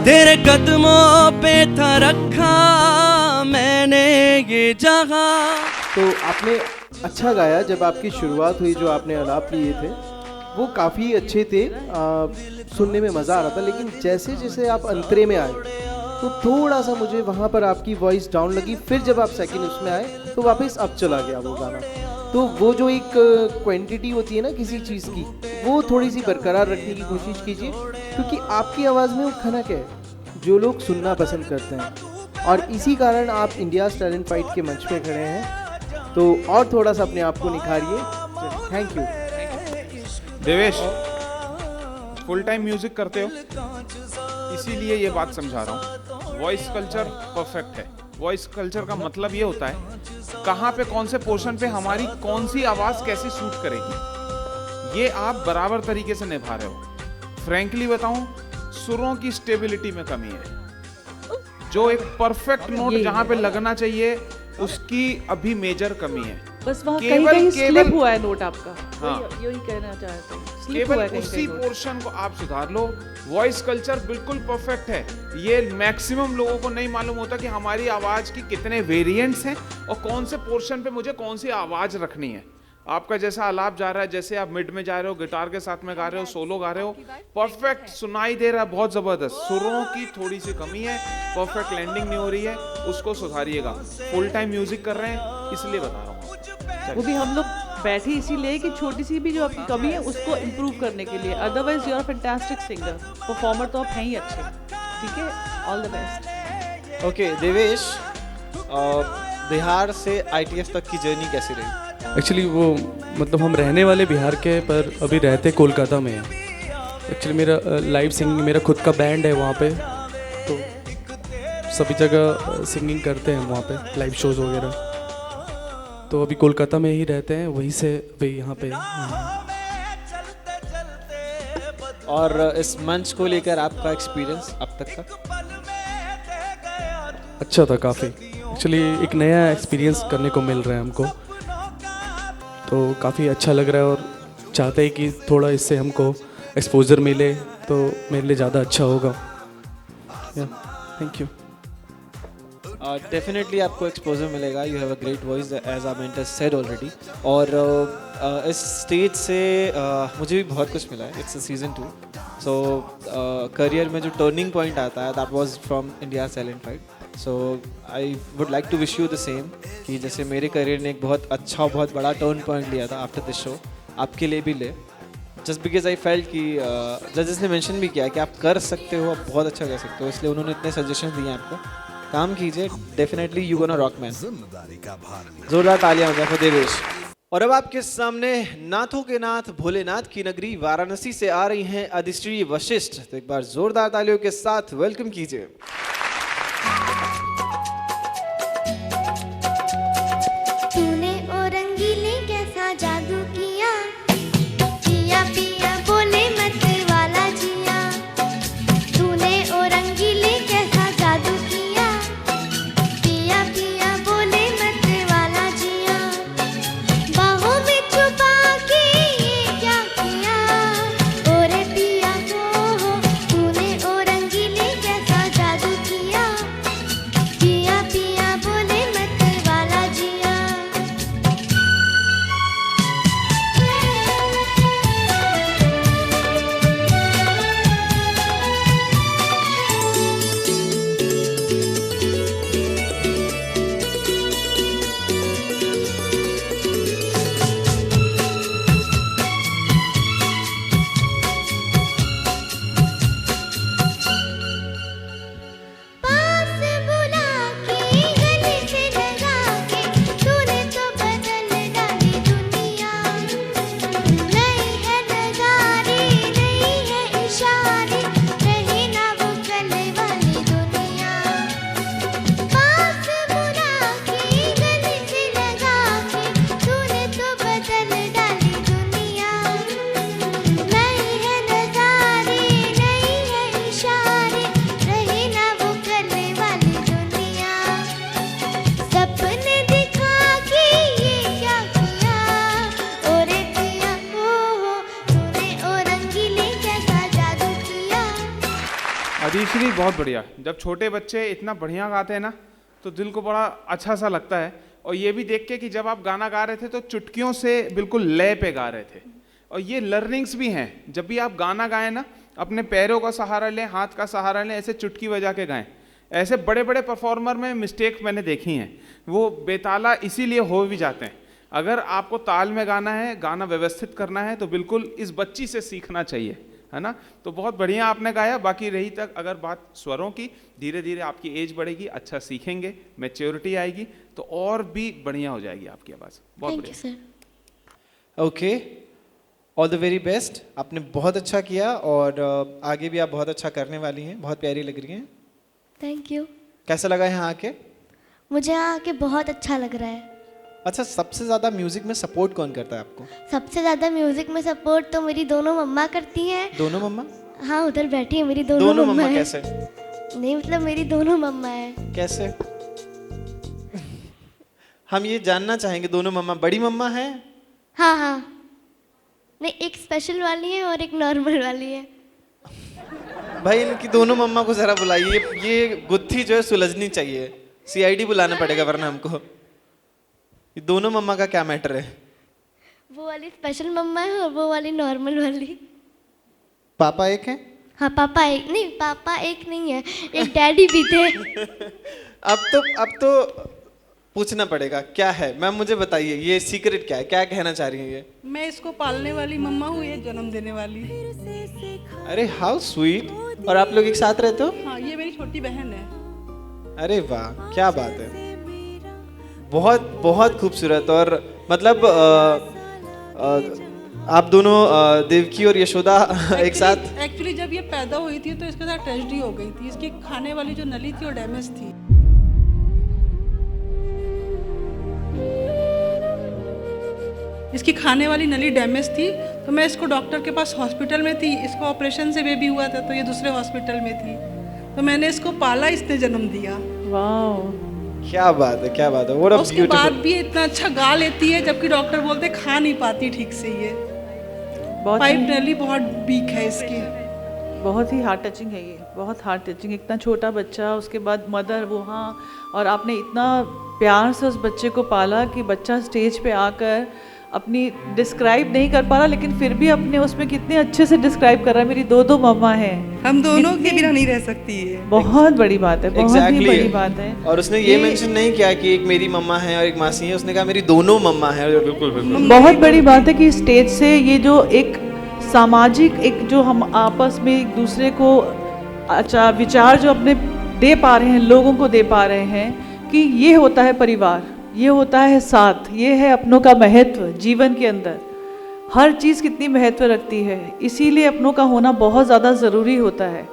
तेरे कदमों पे था रखा मैंने ये जगह। तो आपने अच्छा गाया। जब आपकी शुरुआत हुई, जो आपने आलाप लिए थे वो काफ़ी अच्छे थे, सुनने में मज़ा आ रहा था, लेकिन जैसे जैसे आप अंतरे में आए तो थोड़ा सा मुझे वहाँ पर आपकी वॉइस डाउन लगी। फिर जब आप सेकंड उसमें आए तो वापस अप चला गया वो गाना। तो वो जो एक क्वांटिटी होती है ना किसी चीज़ की, वो थोड़ी सी बरकरार रखने की कोशिश कीजिए, क्योंकि आपकी आवाज़ में वो खनक है जो लोग सुनना पसंद करते हैं, और इसी कारण आप इंडिया टैलेंट फाइट के मंच पे खड़े हैं। तो और थोड़ा सा अपने आप को निखारिए। Thank you Devesh. Full time music करते हो, इसीलिए ये बात समझा रहा हूँ। वॉइस कल्चर परफेक्ट है। वॉइस कल्चर का मतलब ये होता है कहाँ पे कौन से पोर्शन पे हमारी कौन सी आवाज़ कैसी सूट करेगी, ये आप बराबर तरीके से निभा रहे हो। फ्रैंकली बताऊं, सुरों की स्टेबिलिटी में कमी है। जो एक परफेक्ट नोट जहाँ पे लगना चाहिए उसकी अभी मेजर कमी है। बस वहाँ कहीं स्लिप हुआ है नोट आपका। हाँ। यही कहना चाहते हैं। slip हुआ केवल है कहीं उसी कहीं। पोर्शन को आप सुधार लो। वॉइस कल्चर बिल्कुल परफेक्ट है। ये मैक्सिमम लोगों को नहीं मालूम होता कि हमारी आवाज की कितने वेरिएंट्स हैं और कौन से पोर्शन पे मुझे कौन सी आवाज रखनी है। आपका जैसा आलाप जा रहा है, जैसे आप मिड में जा रहे हो, गिटार के साथ में गा रहे हो, सोलो गा रहे हो, परफेक्ट सुनाई दे रहा है, बहुत जबरदस्त। सुरों की थोड़ी सी कमी है, परफेक्ट लैंडिंग नहीं हो रही है, उसको सुधारिएगा। फुल टाइम म्यूजिक कर रहे हैं इसलिए बता रहा हूँ। वो भी हम लोग बैठे इसीलिए कि छोटी सी भी जो आपकी कमी है उसको इम्प्रूव करने के लिए। Otherwise you are fantastic singer, performer तो आप हैं ही अच्छे। ठीक है, all the best. Okay Devesh, Bihar से ITF तक की जर्नी कैसी रही? एक्चुअली वो मतलब हम रहने वाले बिहार के पर अभी रहते कोलकाता में हैं। एक्चुअली मेरा लाइव सिंगिंग, मेरा खुद का बैंड है वहाँ पे, तो सभी जगह सिंगिंग करते हैं वहाँ पे, लाइव शोज़ वगैरह। तो अभी कोलकाता में ही रहते हैं, वहीं से अभी यहाँ पे। और इस मंच को लेकर आपका एक्सपीरियंस अब तक का? अच्छा था काफ़ी। एक्चुअली एक नया एक्सपीरियंस करने को मिल रहा है हमको, तो काफ़ी अच्छा लग रहा है और चाहते हैं कि थोड़ा इससे हमको एक्सपोजर मिले तो मेरे लिए ज़्यादा अच्छा होगा। Thank you. डेफिनेटली आपको एक्सपोजर मिलेगा। You have a great voice as I mentor said already. और इस स्टेज से मुझे भी बहुत कुछ मिला है। इट्स सीज़न 2, सो करियर में जो टर्निंग पॉइंट आता है that was from India talent fight. So I would like to wish you the same, कि जैसे मेरे करियर ने एक बहुत अच्छा, बहुत बड़ा टर्न पॉइंट लिया था आफ्टर दिस शो, आपके लिए भी ले। जस्ट बिकॉज आई फेल्ट कि जजेस ने मेंशन भी किया कि आप कर सकते हो, आप बहुत अच्छा कर सकते हो, इसलिए उन्होंने इतने सजेशन दिए आपको। काम कीजिए, definitely you gonna rock man. जोरदार तालियां हो जाए फॉर देवेश। और अब आपके सामने नाथों के नाथ भोलेनाथ की नगरी वाराणसी से आ रही हैं अधिश्री वशिष्ठ। तो एक बार जोरदार तालियों के साथ वेलकम कीजिए। तूने ओ रंगीले कैसा जादू किया, जिया पिया बोले मत वाला जिया। तूने ओ रंगीले कैसा जादू किया, पिया पिया बोले मत वाला जिया। बाहों में छुपा के ये क्या किया, ओरे पिया हो। तूने ओ रंगीले कैसा जादू किया, पिया पिया बोले मत वाला जिया। पास बुला के गले से लगा के तूने तो बदल डाली दुनिया। नहीं है नज़ारे, नहीं है इशारे, रही ना वो कल वाली दुनिया। पास बुला के गले से लगा के तूने तो बदल डाली दुनिया। नहीं है नज़ारे, नहीं है इशारे, रही ना वो कल वाली दुनिया। सपने दिखा के ये क्या किया, ओरे पिया हो। तूने ओ रंगीले कैसा जादू किया। अधिश्री बहुत बढ़िया। जब छोटे बच्चे इतना बढ़िया गाते हैं ना तो दिल को बड़ा अच्छा सा लगता है। और ये भी देख के कि जब आप गाना गा रहे थे तो चुटकियों से बिल्कुल लय पे गा रहे थे। और ये लर्निंग्स भी हैं। जब भी आप गाना गाएं ना, अपने पैरों का सहारा लें, हाथ का सहारा लें, ऐसे चुटकी बजा के गाएं। ऐसे बड़े बड़े परफॉर्मर में मिस्टेक मैंने देखी हैं, वो बेताला इसीलिए हो भी जाते हैं। अगर आपको ताल में गाना है, गाना व्यवस्थित करना है, तो बिल्कुल इस बच्ची से सीखना चाहिए, है ना। तो बहुत बढ़िया आपने गाया। बाकी रही तक अगर बात स्वरों की, धीरे धीरे आपकी एज बढ़ेगी, अच्छा सीखेंगे, मैच्योरिटी आएगी तो और भी बढ़िया हो जाएगी आपकी आवाज़। बहुत थैंक यू बढ़िया। Sir. Okay, all the very best. आपने बहुत अच्छा किया और आगे भी आप बहुत अच्छा करने वाली हैं। बहुत प्यारी लग रही हैं। Thank you. कैसा लगा यहाँ आके? मुझे यहाँ आके बहुत अच्छा लग रहा है। अच्छा, सबसे ज़्यादा म्यूजिक में सपोर्ट कौन करता है आपको? सबसे ज़्यादा म्यूजिक में सपोर्ट तो मेरी दोनों मम्मा करती हैं। दोनों मम्मा? हाँ, उधर बैठी है मेरी दोनों मम्मा हैं। कैसे? नहीं, मतलब मेरी दोनों मम्मा हैं। कैसे? हम ये जानना चाहेंगे, दोनों मम्मा बड़ी मम्मा हैं? हाँ हाँ। नहीं, एक स्पेशल वाली है और एक नॉर्मल वाली है। भाई इनकी दोनों मम्मा को जरा बुलाइए, ये गुत्थी जो है सुलझनी चाहिए। सीआईडी बुलाना पड़ेगा वरना हमको। ये दोनों मम्मा का क्या मैटर है? वो वाली स्पेशल मम्मा है और वो वाली नॉर्मल वाली। पापा एक है? हाँ, पापा एक नहीं, पापा एक नहीं है, एक डैडी भी थे। अब तो पूछना पड़ेगा क्या है। मैम मुझे बताइए ये सीक्रेट क्या है, क्या कहना चाह रही हैं ये? मैं इसको पालने वाली मम्मा हूँ, ये जन्म देने वाली। अरे हाउ स्वीट। और आप लोग एक साथ रहते हो? हाँ, ये मेरी छोटी बहन है। अरे वाह, क्या बात है, बहुत बहुत खूबसूरत। और मतलब आप दोनों देवकी और यशोदा एक साथ। एक्चुअली जब ये पैदा हुई थी तो इसके साथ ट्रेजेडी हो गई थी। इसकी खाने वाली जो नली थी वो डैमेज थी। इसकी खाने वाली नली डैमेज थी, तो मैं इसको डॉक्टर के पास हॉस्पिटल में थी। इसको ऑपरेशन से बेबी हुआ था, तो ये दूसरे हॉस्पिटल में थी, तो मैंने इसको पाला, इसने जन्म दिया। वाह, क्या बात है, क्या बात है। What a उसके बाद beautiful- भी इतना अच्छा गा लेती है, जबकि डॉक्टर बोलते खा नहीं पाती ठीक से। ये पाइप नली बहुत वीक है इसकी। बहुत ही हार्ट टचिंग है ये, बहुत हार्ट टचिंग। इतना छोटा बच्चा, उसके बाद मदर वहाँ, और आपने इतना प्यार से उस बच्चे को पाला कि बच्चा स्टेज पे आकर अपनी डिस्क्राइब नहीं कर पा रहा, लेकिन फिर भी अपने उसमें कितने अच्छे से डिस्क्राइब कर रहा है। मेरी दो मम्मा हैं, हम दोनों के बिना नहीं रह सकती है। बहुत बड़ी बात है, बहुत ही Exactly. बड़ी बात है। और उसने ये मेंशन नहीं किया कि एक मेरी मम्मा है और एक मासी है, उसने कहा मेरी दोनों मम्मा है। बिल्कुल बिल्कुल बहुत बड़ी बात है कि स्टेज से ये जो एक सामाजिक, एक जो हम आपस में एक दूसरे को अच्छा विचार जो अपने दे पा रहे हैं, लोगों को दे पा रहे हैं कि ये होता है परिवार, ये होता है साथ, ये है अपनों का महत्व। जीवन के अंदर हर चीज़ कितनी महत्व रखती है, इसीलिए अपनों का होना बहुत ज़्यादा ज़रूरी होता है।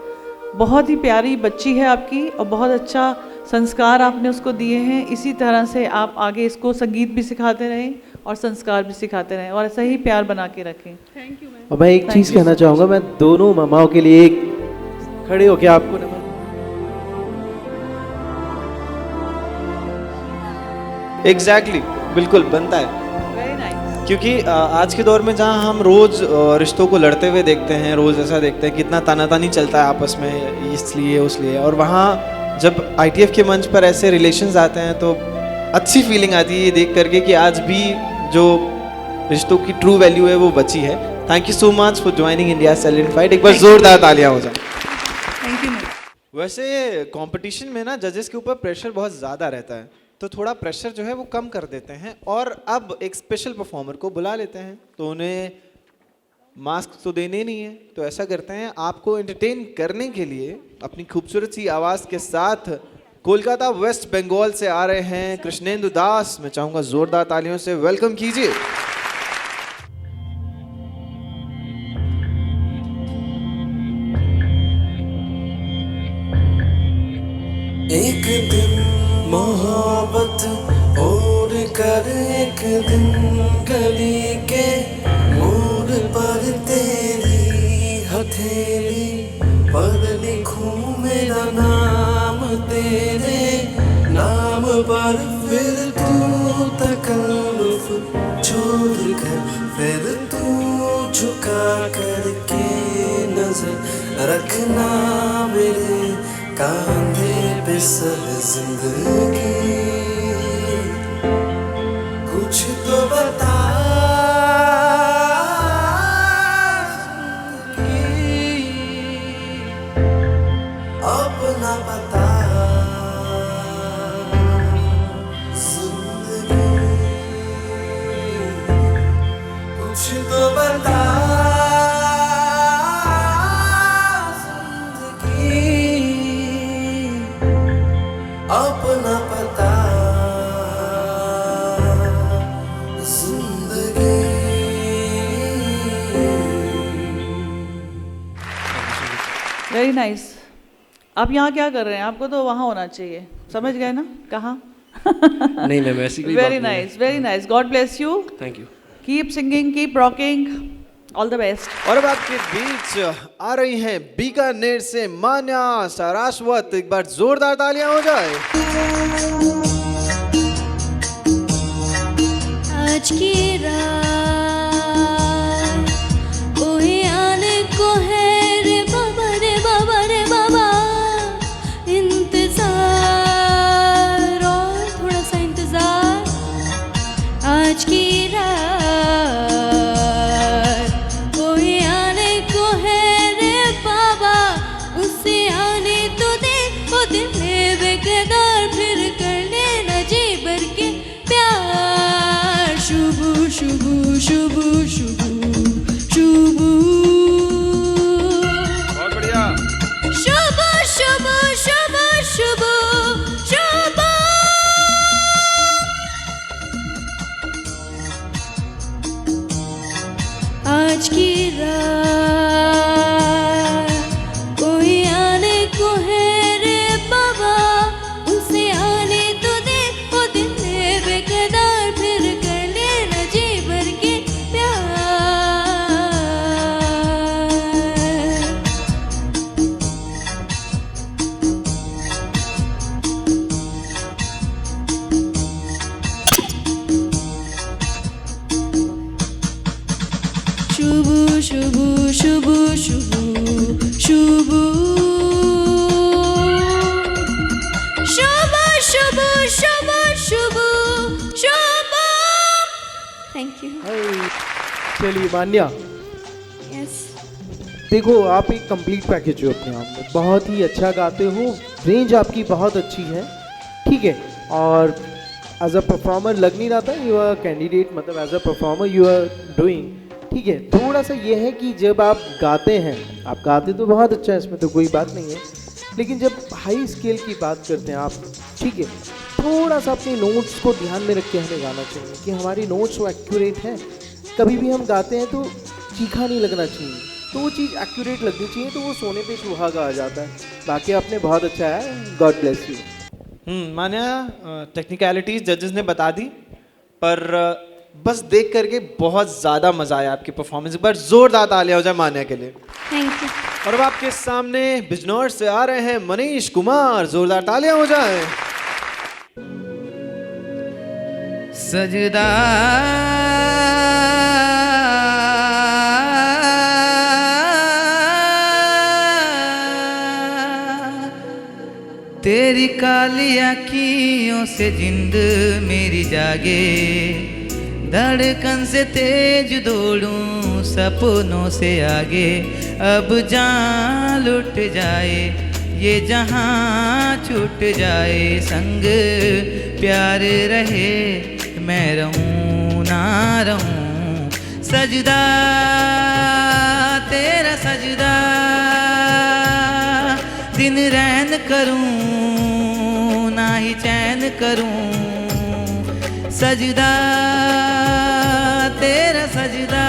बहुत ही प्यारी बच्ची है आपकी और बहुत अच्छा संस्कार आपने उसको दिए हैं। इसी तरह से आप आगे इसको संगीत भी सिखाते रहें और संस्कार भी सिखाते रहें और ऐसा ही प्यार बना के रखें। Thank you ma'am. और मैं एक चीज़ कहना चाहूँगा, मैं दोनों ममाओं के लिए एक खड़े होके आपको नमन। एग्जैक्टली बिल्कुल बनता है। Very nice. क्योंकि आज के दौर में जहाँ हम रोज रिश्तों को लड़ते हुए देखते हैं, रोज ऐसा देखते हैं कितना तानातानी चलता है आपस में, इसलिए उसलिए, और वहाँ जब ITF के मंच पर ऐसे रिलेशंस आते हैं तो अच्छी फीलिंग आती है ये देख करके कि आज भी जो रिश्तों की ट्रू वैल्यू है वो बची है। Thank you so much for joining India silent fight. एक बार जोरदार तालियां हो जाए। Thank you ma'am. वैसे कंपटीशन में ना जजेस के ऊपर प्रेशर बहुत ज़्यादा रहता है, तो थोड़ा प्रेशर जो है वो कम कर देते हैं और अब एक स्पेशल परफॉर्मर को बुला लेते हैं। तो उन्हें मास्क तो देने नहीं है, तो ऐसा करते हैं आपको एंटरटेन करने के लिए अपनी खूबसूरत सी आवाज़ के साथ कोलकाता वेस्ट बंगाल से आ रहे हैं कृष्णेंदु दास। मैं चाहूँगा जोरदार तालियों से वेलकम कीजिए। एक दिन मोहब्बत और कर, एक दिन गली के मोड़ पर तेरी हथेली पर लिखूं मेरा नाम तेरे नाम पर, फिर तू तकल्लुफ छोड़ कर, फिर तू झुका करके नजर रखना मेरे कांधे पे सर जिंदगी। कुछ तो बता अपना बता जिंदगी, कुछ तो बता अपना पता जिंदगी। Very nice. आप यहाँ क्या कर रहे हैं? आपको तो वहाँ होना चाहिए, समझ गए ना कहाँ? नहीं मैम, ऐसी कोई बात वेरी नहीं है। Nice, very nice. God bless you. Thank you. Keep singing, keep rocking, all the best. और अब आपके बीच आ रही हैं बीकानेर से मान्या सारास्वत। एक बार जोरदार तालियां हो जाए। आज की रात चलिए मान्या, यस देखो आप एक कंप्लीट पैकेज हो अपने आप में, बहुत ही अच्छा गाते हो, रेंज आपकी बहुत अच्छी है, ठीक है, और एज अ परफॉर्मर लग नहीं रहा था, यू आर कैंडिडेट, मतलब as a performer you are doing, ठीक है। थोड़ा सा ये है कि जब आप गाते हैं, आप गाते तो बहुत अच्छा है, इसमें तो कोई बात नहीं है, लेकिन जब हाई स्केल की बात करते हैं आप, ठीक है, थोड़ा सा अपने नोट्स को ध्यान में रख के हमें गाना चाहिए कि हमारी नोट्स वो एक्यूरेट हैं। कभी भी हम गाते हैं तो चीखा नहीं लगना चाहिए, तो वो चीज़ एक्यूरेट लगनी चाहिए, तो वो सोने पे सुहागा आ जाता है। बाकी आपने बहुत अच्छा है, God bless you. Manya, technicalities जजेस ने बता दी, पर बस देख करके बहुत ज़्यादा मज़ा आया आपकी परफॉर्मेंस। एक बार जोरदार तालियां हो जाए मान्या के लिए। Thank you. और अब आपके सामने बिजनौर से आ रहे हैं मनीष कुमार, जोरदार तालियां हो जाए। सजदा तेरी काली आँखियों से जिंद मेरी जागे, धड़कन से तेज दौड़ूं सपनों से आगे, अब जान लुट जाए ये जहां छूट जाए, संग प्यार रहे मैं रहूं ना रहूं, सजदा तेरा सजदा, दिन रैन करूं ना ही चैन करूं, सजदा तेरा सजदा,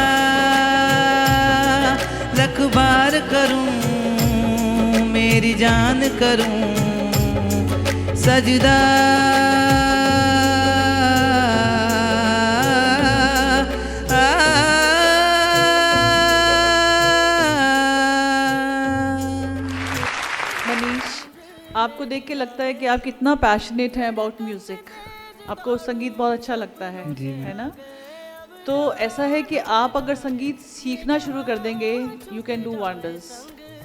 लख बार करूं मेरी जान करूं, सजदा आपको देख के लगता है कि आप कितना पैशनेट हैं अबाउट म्यूज़िक, आपको संगीत बहुत अच्छा लगता है ना? तो ऐसा है कि आप अगर संगीत सीखना शुरू कर देंगे, you can do wonders.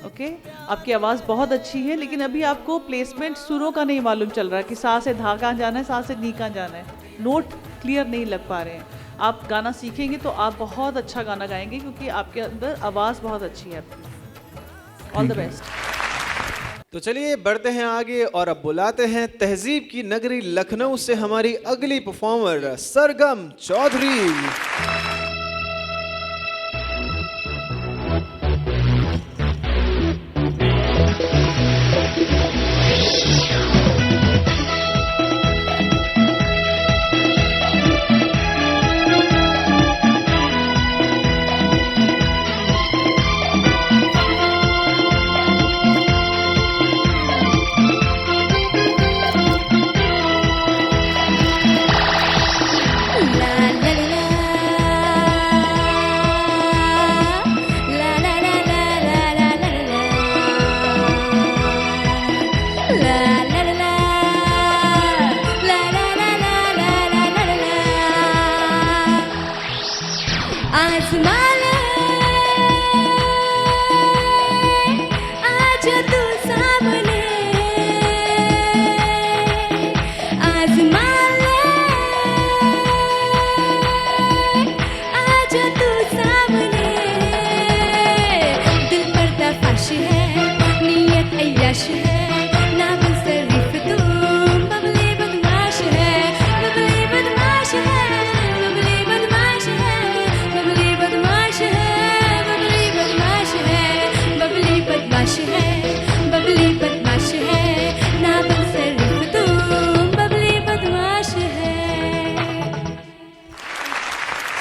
Okay, आपकी आवाज़ बहुत अच्छी है, लेकिन अभी आपको प्लेसमेंट सुरों का नहीं मालूम चल रहा है कि सा से धा कहाँ जाना है, सा से नी कहाँ जाना है, नोट क्लियर नहीं लग पा रहे हैं। आप गाना सीखेंगे तो आप बहुत अच्छा गाना गाएंगे, क्योंकि आपके अंदर आवाज़ बहुत अच्छी है आपकी। All the best. तो चलिए बढ़ते हैं आगे और अब बुलाते हैं तहजीब की नगरी लखनऊ से हमारी अगली परफॉर्मर सरगम चौधरी।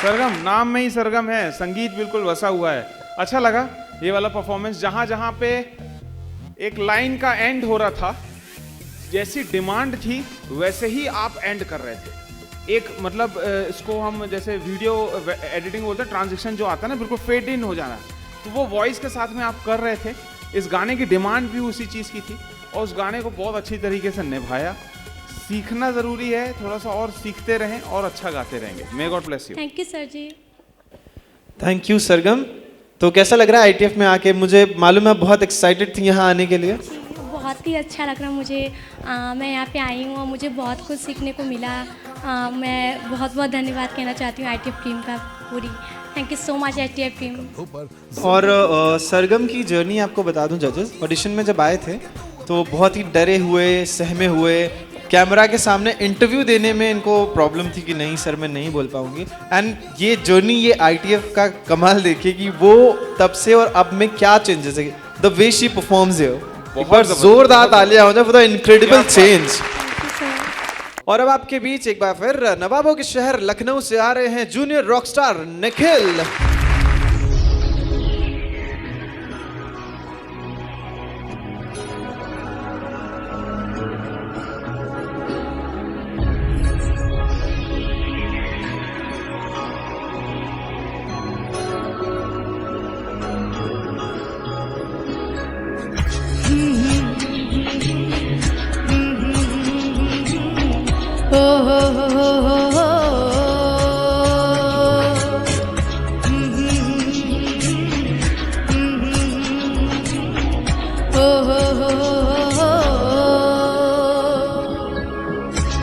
सरगम नाम में ही सरगम है, संगीत बिल्कुल वसा हुआ है। अच्छा लगा ये वाला परफॉर्मेंस, जहाँ जहाँ पे एक लाइन का एंड हो रहा था, जैसी डिमांड थी वैसे ही आप एंड कर रहे थे। एक मतलब इसको हम जैसे वीडियो एडिटिंग बोलते हैं, ट्रांजिशन जो आता है ना, बिल्कुल फेड इन हो जाना, तो वो वॉइस के साथ में आप कर रहे थे। इस गाने की डिमांड भी उसी चीज़ की थी और उस गाने को बहुत अच्छी तरीके से निभाया। सीखना ज़रूरी है, थोड़ा सा और सीखते रहें और अच्छा गाते रहेंगे। May God bless you. Thank you sir ji. Thank you Sargam. तो कैसा लग रहा है ITF में आके? मुझे मालूम है बहुत एक्साइटेड थी यहाँ आने के लिए। बहुत ही अच्छा लग रहा मुझे। मैं यहाँ पे आई हूँ और मुझे बहुत कुछ सीखने को मिला। मैं बहुत बहुत धन्यवाद कहना चाहती हूँ ITF टीम का पूरी। Thank you so much ITF team. और सरगम की जर्नी आपको बता दूं जजेस, ऑडिशन में जब आए थे तो बहुत ही डरे हुए, सहमे हुए, कैमरा के सामने इंटरव्यू देने में इनको प्रॉब्लम थी कि नहीं सर मैं नहीं बोल पाऊंगी। एंड ये जर्नी, ये ITF का कमाल देखिए कि वो तब से और अब में क्या चेंजेस है, the way she performs here. बहुत जोरदार तालियां हो जाए फॉर द इनक्रेडिबल चेंज। और अब आपके बीच एक बार फिर नवाबों के शहर लखनऊ से आ रहे हैं जूनियर रॉकस्टार निखिल।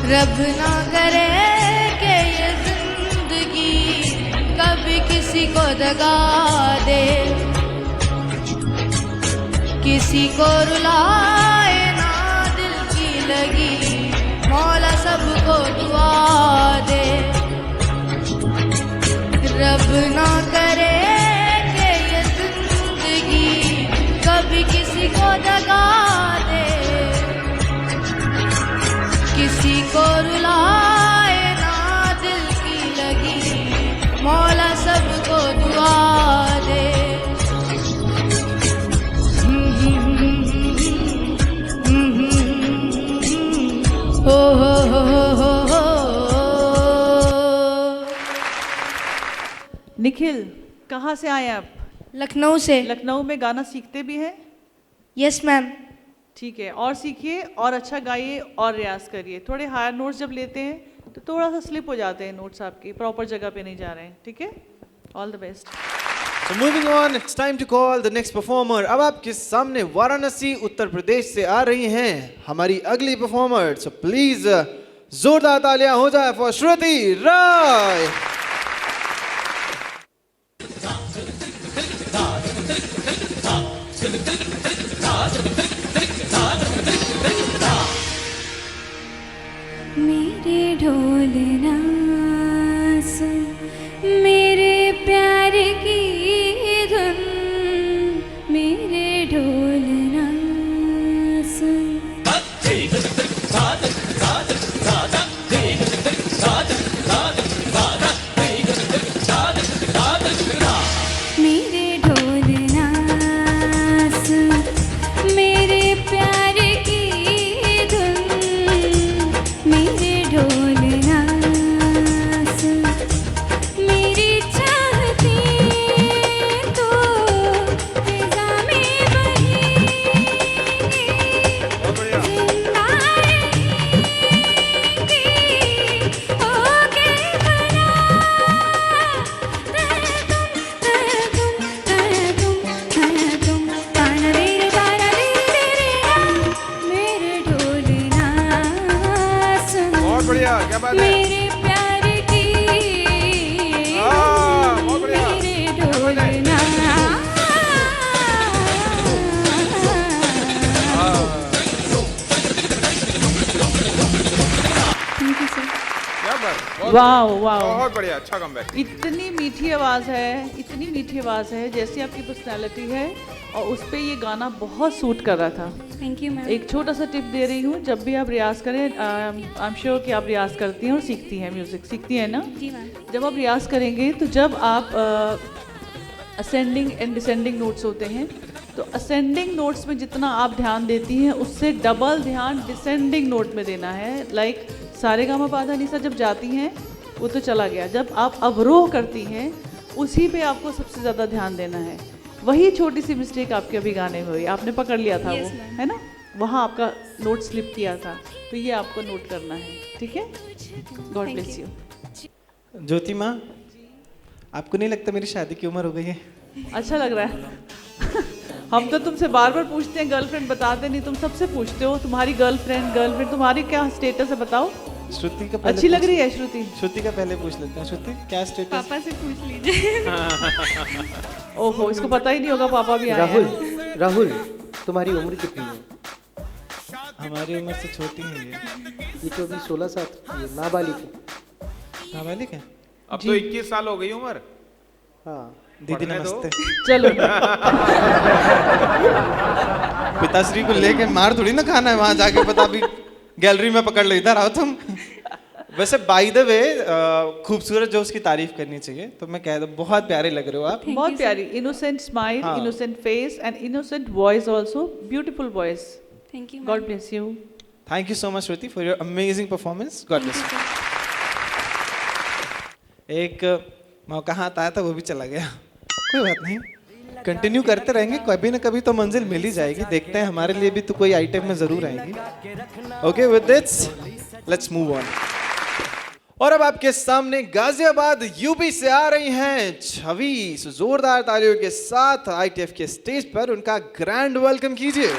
रब ना करे कि ये जिंदगी कभी किसी को दगा दे, किसी को रुलाए ना दिल की लगी, मौला सबको दुआ दे। रब ना करे कि ये जिंदगी कभी किसी को दगा दे, किसी को रुलाए ना दिल की लगी, मौला सबको दुआ दे। निखिल, कहाँ से आए आप? लखनऊ से। लखनऊ में गाना सीखते भी हैं? Yes ma'am. ठीक है, और सीखिए और अच्छा गाइए और रियाज करिए। थोड़े हायर नोट्स जब लेते हैं तो थोड़ा सा स्लिप हो जाते हैं नोट्स, आपकी प्रॉपर जगह पे नहीं जा रहे हैं। ठीक है, all the best. So moving on, it's time to call the next performer. अब आपके सामने वाराणसी उत्तर प्रदेश से आ रही हैं हमारी अगली परफॉर्मर। So please जोरदार तालियां हो जाए for श्रुति राय। मेरे ढोलना सुन, मेरे प्यार की धुन, मेरे ढोलना सुन। मेरे ढोलना सुन, मेरे प्यार की धुन, मेरे ढोलना सुन, मेरी चाहती तो फिजा में बहेंगी, जिंदा रहेंगी, होके बना तुम ताना मेरे ताना मेरे ढोलना सुन। बहुत बढ़िया, क्या बात है। मेरे प्यार की बहुत बढ़िया। मेरे ढोलना थैंक यू सर। क्या बात, वाह वाह, बहुत बढ़िया, अच्छा कमबैक। इतनी मीठी आवाज़ है, इतनी मीठी आवाज़ है जैसी आपकी पर्सनैलिटी है, और उस पर ये गाना बहुत सूट कर रहा था। Thank you ma'am. एक छोटा सा टिप दे रही हूँ, जब भी आप रियाज करें, आई एम श्योर कि आप रियाज करती हैं और सीखती हैं, म्यूज़िक सीखती हैं ना? जी मैम। जब आप रियाज करेंगे तो जब आप असेंडिंग एंड डिसेंडिंग नोट्स होते हैं, तो असेंडिंग नोट्स में जितना आप ध्यान देती हैं उससे डबल ध्यान डिसेंडिंग नोट में देना है। लाइक सारेगामापाधानीसा जब जाती हैं वो तो चला गया, जब आप अवरोह करती हैं उसी पे आपको सबसे ज़्यादा ध्यान देना है। वही छोटी सी मिस्टेक आपके अभी गाने में हुई, आपने पकड़ लिया था। Yes, वो ma'am. है ना, वहाँ आपका नोट स्लिप किया था, तो ये आपको नोट करना है। ठीक है, God Thank bless you. You. Jyoti माँ, आपको नहीं लगता मेरी शादी की उम्र हो गई है? अच्छा लग रहा है। हम तो तुमसे बार बार पूछते हैं, गर्लफ्रेंड बताते नहीं, तुम सबसे पूछते हो। तुम्हारी गर्लफ्रेंड तुम्हारी क्या स्टेटस है बताओ? श्रुति का पहले अच्छी लग रही है श्रुति। श्रुति का पहले पूछ लेते हैं। श्रुति क्या स्टेटस? पापा से पूछ लीजिए। ओहो, इसको पता ही नहीं होगा पापा भी आए हैं। राहुल तुम्हारी उम्र कितनी है? हमारी उम्र से छोटी है ये तो अभी 16 साल की है, नाबालिग है। नाबालिग है? अब तो 21 साल हो गई उम्र। हाँ दीदी नमस्ते। चलो पिताश्री को लेके मार थोड़ी ना खाना है वहां जाके, पता अभी गैलरी में पकड़ लो, इधर आओ तुम। वैसे बाय द वे खूबसूरत जो उसकी तारीफ करनी चाहिए, तो मैं कह दूं बहुत प्यारे लग रहे हो आप। बहुत प्यारी, innocent smile, innocent face and innocent voice also, beautiful voice. Thank you. God bless you. Thank you so much Shruti for your amazing performance. God bless you. एक मौका हाथ आया था, वो भी चला गया, कोई बात नहीं, कंटिन्यू करते रहेंगे, कभी ना कभी तो मंजिल मिल ही जाएगी। देखते हैं, हमारे लिए भी तो कोई आइटम में जरूर आएगी। Okay, with this let's move on. और अब आपके सामने गाजियाबाद यूपी से आ रही हैं छवि। जोरदार तालियों के साथ ITF के स्टेज पर उनका ग्रैंड वेलकम कीजिए।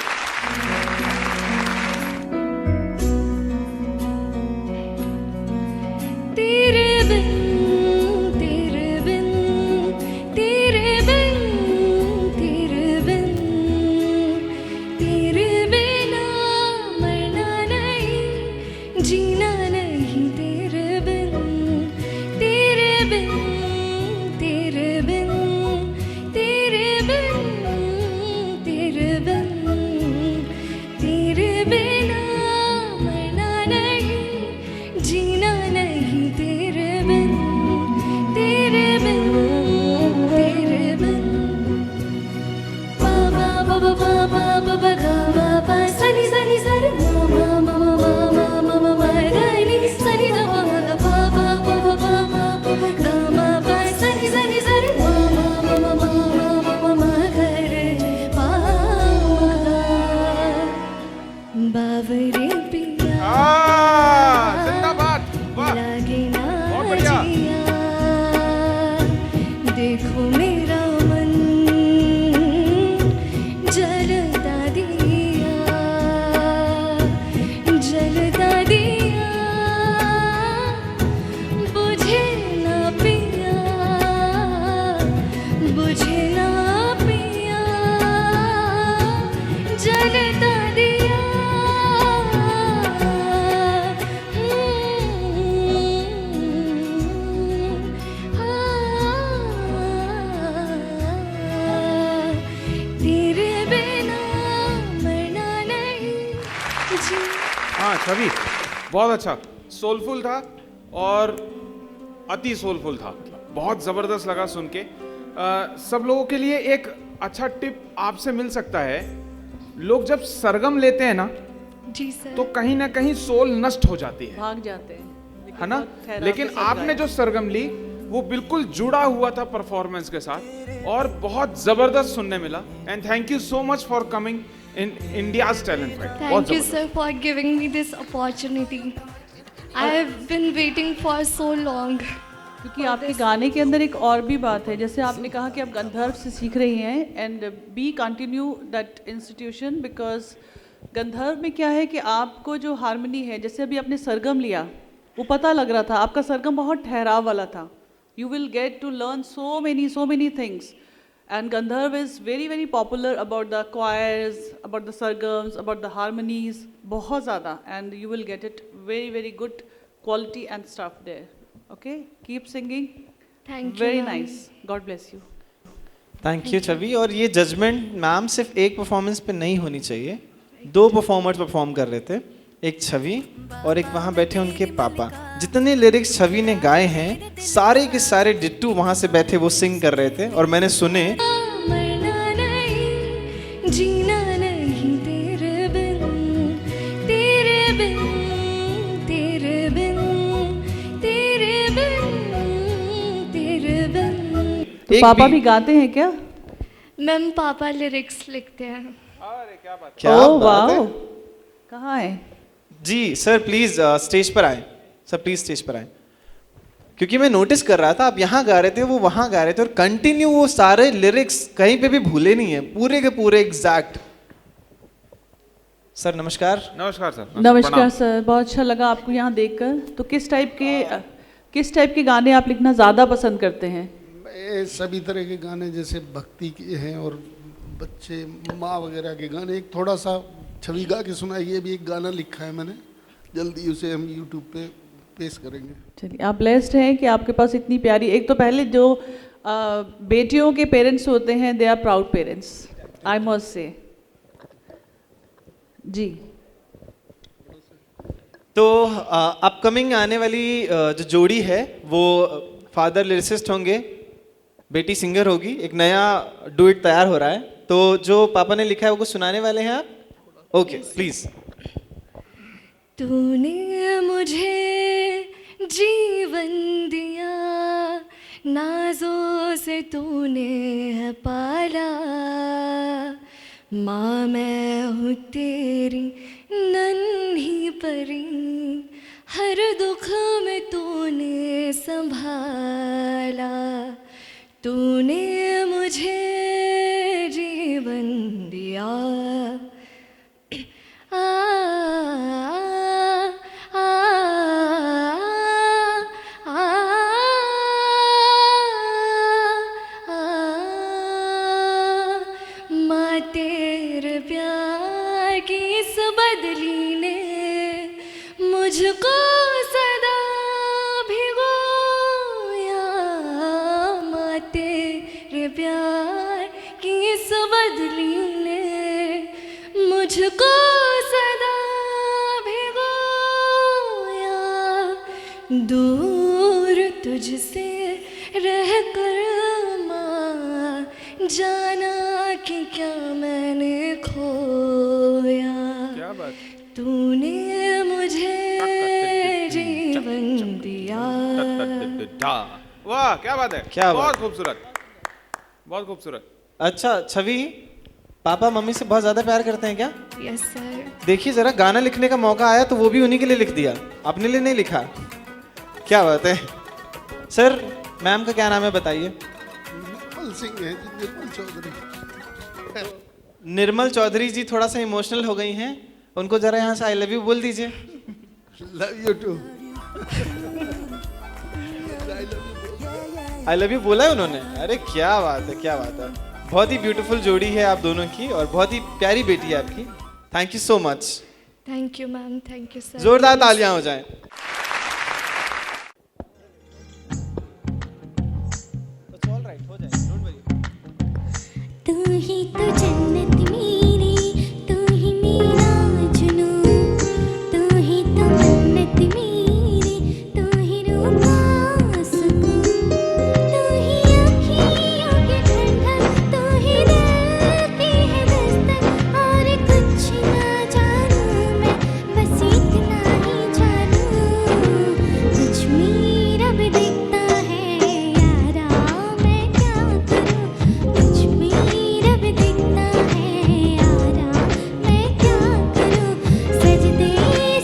छवि बहुत अच्छा, सोलफुल था और अति सोलफुल था, बहुत ज़बरदस्त लगा सुन के। सब लोगों के लिए एक अच्छा टिप आपसे मिल सकता है, लोग जब सरगम लेते हैं ना जी सर, तो कहीं ना कहीं सोल नष्ट हो जाती है, भाग जाते हैं, है ना। लेकिन आपने जो सरगम ली वो बिल्कुल जुड़ा हुआ था परफॉर्मेंस के साथ और बहुत ज़बरदस्त सुनने मिला। And thank you so much for coming in India's talent fight. Thank you sir for giving me this opportunity. I have been waiting for so long. क्योंकि आपके गाने के अंदर एक और भी बात है, जैसे आपने कहा कि आप गंधर्व से सीख रही हैं and B continue that institution, because गंधर्व में क्या है कि आपको जो हारमोनी है, जैसे अभी आपने सरगम लिया वो पता लग रहा था आपका सरगम बहुत ठहराव वाला था। You will get to learn so many things and Gandharv is very popular about the choirs, about the sargams, about the harmonies, बहुत ज़्यादा, and you will get it very good quality and stuff there. Okay, keep singing. Thank you. Very nice. God bless you. Thank you Chhavi. और ये judgement ma'am सिर्फ एक performance पे नहीं होनी चाहिए, दो परफॉर्मर्स परफॉर्म कर रहे थे, एक छवि और एक वहाँ बैठे उनके पापा। जितने लिरिक्स छवि ने गाए हैं सारे के सारे डिट्टू वहाँ से बैठे वो सिंग कर रहे थे और मैंने सुने। जीना नहीं तेरे बिन, तेरे बिन, तेरे बिन, तेरे बिन, तेरे बिन। तो पापा भी गाते हैं क्या? मैम पापा लिरिक्स लिखते हैं। अरे क्या बात, क्या बात है? कहाँ है जी सर, प्लीज स्टेज पर आए सर, प्लीज स्टेज पर आए। क्योंकि मैं नोटिस कर रहा था आप यहाँ गा रहे थे, वो वहाँ गा रहे थे और कंटिन्यू वो सारे लिरिक्स कहीं पे भी भूले नहीं है, पूरे के पूरे एग्जैक्ट। सर नमस्कार। नमस्कार सर। नमस्कार प्रणाम। सर, बहुत अच्छा लगा आपको यहाँ देखकर। तो किस टाइप के गाने आप लिखना ज़्यादा पसंद करते हैं? मैं सभी तरह के गाने, जैसे भक्ति के हैं और बच्चे माँ वगैरह के गाने। एक थोड़ा सा छवि गा के सुना, ये भी एक गाना लिखा है मैंने, जल्दी उसे हम यूट्यूब पे पेश करेंगे। चलिए, आप ब्लेस्ड हैं कि आपके पास इतनी प्यारी, एक तो पहले जो बेटियों के पेरेंट्स होते हैं, they are proud parents, I must say. जी, तो अपकमिंग आने वाली जो जोड़ी है वो फादर लिरिसिस्ट होंगे, बेटी सिंगर होगी। एक नया डुएट तैयार हो रहा है, तो जो पापा ने लिखा है वो कुछ सुनाने वाले हैं आप? Okay please. तूने मुझे जीवन दिया, नाजों से तूने है पाला, माँ मैं हूँ तेरी नन्ही परी, हर दुख में तूने संभाला, तूने मुझे जीवन दिया। आ, आ, आ, आ, माँ तेरे प्यार की इस बदली ने मुझको सदा भिगोया, माँ तेरे प्यार की इस बदली ने मुझको सदा भिगोया, दूर तुझसे रहकर माँ जाना कि क्या मैंने खोया, क्या बात। तूने मुझे जीवन दिया। वाह क्या बात है, क्या बात। बहुत खूबसूरत, बहुत खूबसूरत। अच्छा छवि, पापा मम्मी से बहुत ज्यादा प्यार करते हैं क्या? Yes sir. देखिए जरा, गाना लिखने का मौका आया तो वो भी उन्हीं के लिए लिख दिया, अपने लिए नहीं लिखा। क्या बात है। सर मैम का क्या नाम है बताइए? निर्मल सिंह है जी, निर्मल चौधरी। निर्मल चौधरी जी थोड़ा सा इमोशनल हो गई हैं, उनको जरा यहाँ से आई लव यू बोल दीजिए। Love you too. I love you बोला है उन्होंने? अरे क्या बात है, क्या बात है। बहुत ही ब्यूटीफुल जोड़ी है आप दोनों की और बहुत ही प्यारी बेटी है आपकी। Thank you so much. Thank you ma'am, thank you sir. जोरदार तालियां हो जाएं। तू ही तो जन्नत मेरी, तू ही मेरा जुनू, तू ही तो मन्नत मेरी, तू ही रूह का सुकून, तू ही अखियों की ठंडक, तू ही दिल की है दस्तक, और कुछ ना जानूं मैं, बस इतना ही जानूं, तुझ में रब दिखता है यारा, मैं क्या करूं, तुझ में रब दिखता है यारा, मैं क्या करूं, सजदे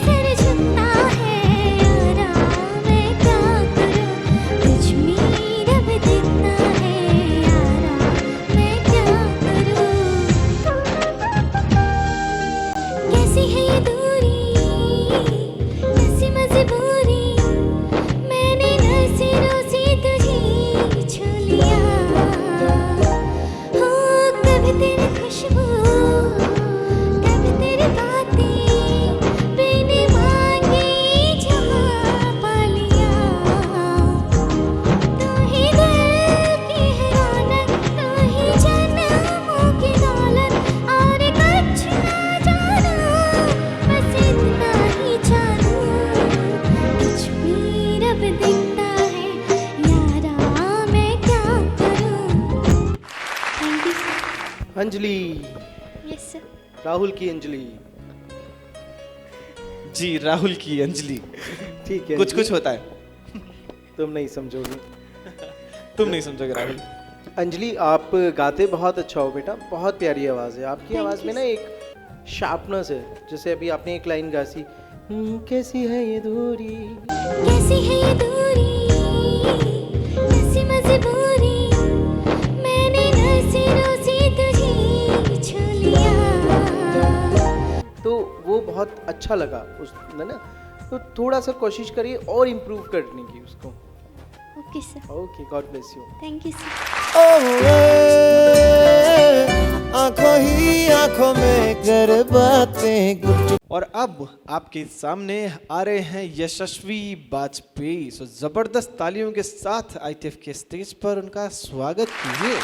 सर झुकता है यारा, मैं क्या करूं, तुझ में रब दिखता है यारा, मैं क्या करूं। कैसी है ये दूरी, कैसी मजबूरी, मैंने नज़रों से तुझे छू लिया, हो कभी तेरी खुशबू, कभी तेरी बातें, बिन मांगे जहाँ पा लिया, तू ही दिल की है रौनक, तू ही जन्मों की दौलत, और कुछ ना जानूं, बस इतना ही जानूं, तुझ में रब दिखता है यारा, मैं क्या करूं। Thank you sir. Anjali, yes sir. Rahul की अंजलि। जी राहुल की अंजलि। ठीक है, कुछ अंजलि, कुछ होता है, तुम नहीं समझोगे। तुम नहीं समझोगे राहुल। अंजलि आप गाते बहुत अच्छा हो बेटा, बहुत प्यारी आवाज़ है आपकी। Thank आवाज़ you, में ना एक शार्पनेस है, जैसे अभी आपने एक लाइन गा सी, कैसी है ये दूरी, कैसी है ये दूरी, कैसी मजबूरी, मैंने नज़रों से तुझे छू लिया, तो तो वो बहुत अच्छा लगा उस है ना, तो थोड़ा सा कोशिश करिए और इम्प्रूव करने की उसको। Okay sir. Okay, God bless you. Thank you sir. आंखों ही आंखों में कर बातें। और अब आपके सामने आ रहे हैं यशस्वी वाजपेयी। सो जबरदस्त तालियों के साथ ITF के स्टेज पर उनका स्वागत कीजिए।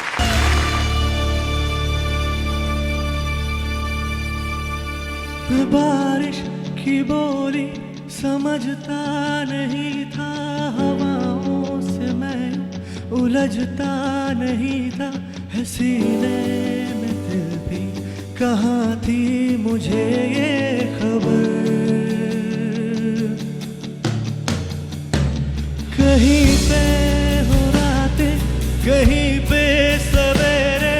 बारिश की बोली समझता नहीं था, हवाओं से मैं उलझता नहीं था, है सीने में दिल भी कहाँ थी मुझे ये खबर। कहीं पे हो रातें, कहीं पे सवेरे,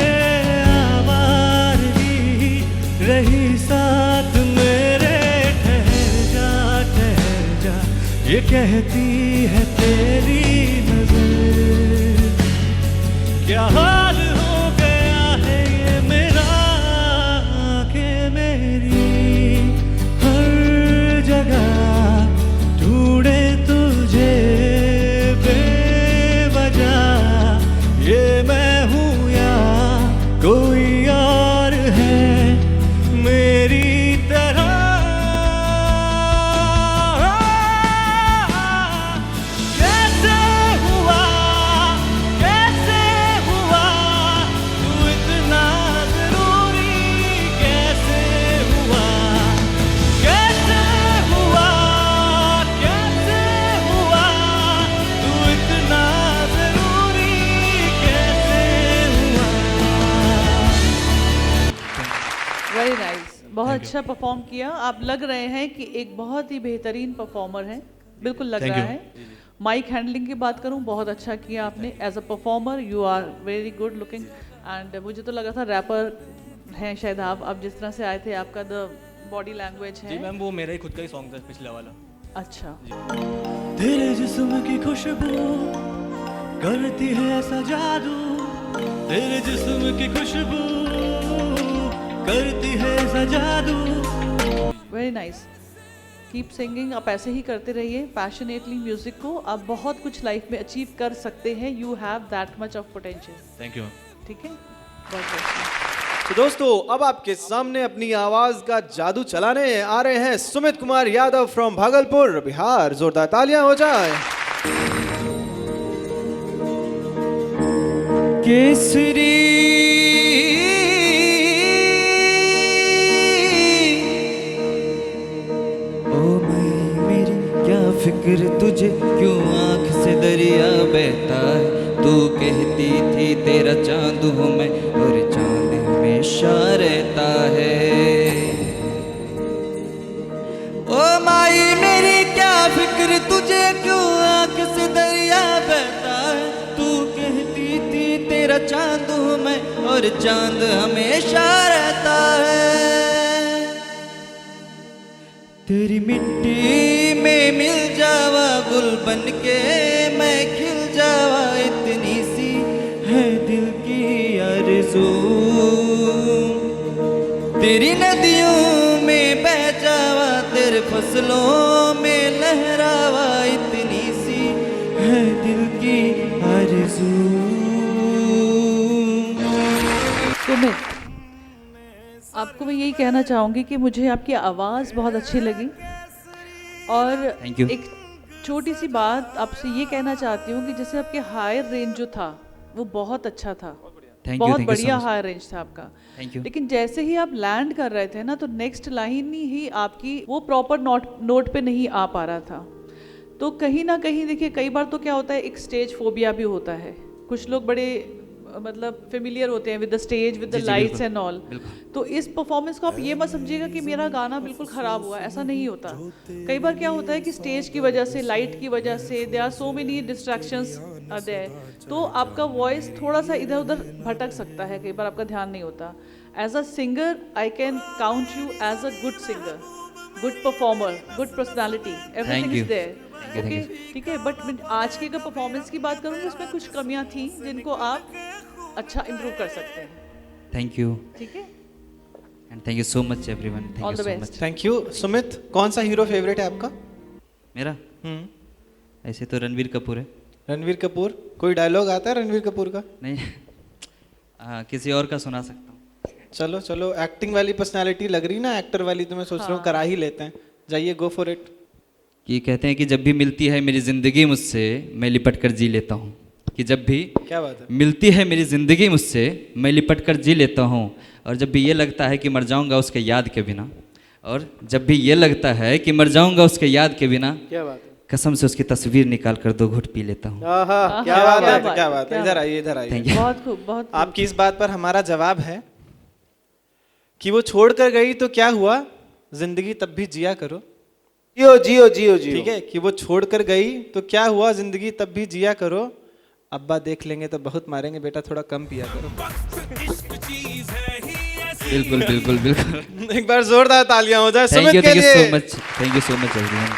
आवारगी रही साथ मेरे। ठहर जा ये कहती है तेरी नजर। क्या हाल हो गया है ये मेरा, आंखें मेरी हर जगह ढूंढे तुझे बेवजह। ये मैं हूँ या कोई और है मेरी तरह। कैसे हुआ तू इतना जरूरी, कैसे हुआ तू इतना जरूरी, कैसे हुआ। वेरी नाइस, बहुत अच्छा परफॉर्म किया। आप लग रहे हैं कि एक बहुत ही बेहतरीन परफॉर्मर हैं, बिल्कुल लग रहा है। माइक हैंडलिंग की बात करूं, बहुत अच्छा किया आपने। As a performer you are very good looking, and मुझे तो लगा था रैपर हैं शायद आप। अब जिस तरह से आए थे, आपका द बॉडी लैंग्वेज है। जी मैम, वो मेरा ही खुद का ही सॉन्ग था पिछला वाला। अच्छा, तेरे जिस्म की खुशबू करती है ऐसा जादू, तेरे जिस्म की खुशबू करती है ऐसा जादू। Very nice, keep singing. आप ऐसे ही करते रहिए पैशनेटली म्यूजिक को। आप बहुत कुछ लाइफ में अचीव कर सकते हैं। You have that much of potential. Thank you. ठीक है, बहुत तो दोस्तों, अब आपके सामने अपनी आवाज का जादू चलाने आ रहे हैं सुमित कुमार यादव फ्रॉम भागलपुर, बिहार। जोरदार तालियां हो जाए। केसरी ओ मेरी क्या फिक्र तुझे, क्यों आँख से दरिया बहता है। तू कहती थी तेरा चांद हूँ मैं, और चांद हमेशा रहता है। ओ माई मेरी क्या फिक्र तुझे, क्यों आँख से दरिया बहता है। तू कहती थी तेरा चांद हूँ मैं, और चांद हमेशा रहता है। तेरी मिट्टी में मिल जावा गुल बन के मैं खिल जावा, इतनी सी है दिल की आरज़ू। तेरी नदियों में बह जावा, तेरे फसलों में लहरावा, इतनी सी है दिल की आरज़ू। सुमित, आपको मैं यही कहना चाहूँगी कि मुझे आपकी आवाज़ बहुत अच्छी लगी, और एक छोटी सी बात आपसे ये कहना चाहती हूँ कि जैसे आपके हायर रेंज जो था वो बहुत अच्छा था, बहुत बढ़िया हायर रेंज था आपका। लेकिन जैसे ही आप लैंड कर रहे थे ना, तो नेक्स्ट लाइन ही आपकी वो प्रॉपर नोट पे नहीं आ पा रहा था। तो कहीं ना कहीं देखिए, कई बार तो क्या होता है, एक स्टेज फोबिया भी होता है। कुछ लोग बड़े मतलब फेमिलियर होते हैं with the stage, with the lights and all. तो इस परफॉर्मेंस को आप ये मत समझिएगा कि मेरा गाना बिल्कुल ख़राब हुआ, ऐसा नहीं होता। कई बार क्या होता है कि स्टेज की वजह से, लाइट की वजह से, there are so many distractions are there, तो आपका वॉइस थोड़ा सा इधर उधर भटक सकता है, कई बार आपका ध्यान नहीं होता। As a singer I can count you as a good singer, good performer, good personality, everything is there. Okay, ठीक है। बट आज की अगर परफॉर्मेंस की बात करूँगी, उसमें कुछ कमियाँ थी जिनको आप अच्छा इम्प्रूव कर सकते हैं। Thank you. ठीक है, and thank you so much everyone, thank All you the so best. Much. Thank you. Sumit, कौन सा हीरो फेवरेट है आपका? मेरा ऐसे तो रणवीर कपूर है। रणवीर कपूर, कोई डायलॉग आता है रणवीर कपूर का? नहीं किसी और का सुना सकता हूँ। चलो चलो, एक्टिंग वाली पर्सनालिटी लग रही ना एक्टर वाली, तो मैं सोच रहा हूँ करा ही लेते हैं। जाइए, गो फॉर इट। कि कहते हैं कि जब भी मिलती है मेरी ज़िंदगी मुझसे, मैं लिपट कर जी लेता हूँ। कि जब भी क्या बात है? मिलती है मेरी ज़िंदगी मुझसे, मैं लिपट कर जी लेता हूँ। और जब भी ये लगता है कि मर जाऊँगा उसके याद के बिना, और जब भी ये लगता है कि मर जाऊँगा उसके याद के बिना, क्या बात है? कसम से उसकी तस्वीर निकाल कर 2 घूंट पी लेता हूँ। आहा, क्या बात है, क्या बात है। इधर आइए, इधर आइए। Thank you. बहुत खूब, बहुत खूब। आपकी इस बात पर हमारा जवाब है कि वो छोड़ कर गई तो क्या हुआ, जिंदगी तब भी जिया करो। जियो जियो जियो जियो। ठीक है, कि वो छोड़ कर गई तो क्या हुआ, जिंदगी तब भी जिया करो। अब्बा देख लेंगे तो बहुत मारेंगे, बेटा थोड़ा कम पिया करो। बिल्कुल बिल्कुल बिल्कुल। एक बार जोरदार तालियां हो जाए थैंक सुमित यू, के थैंक यू लिए। So much, thank you so much everyone.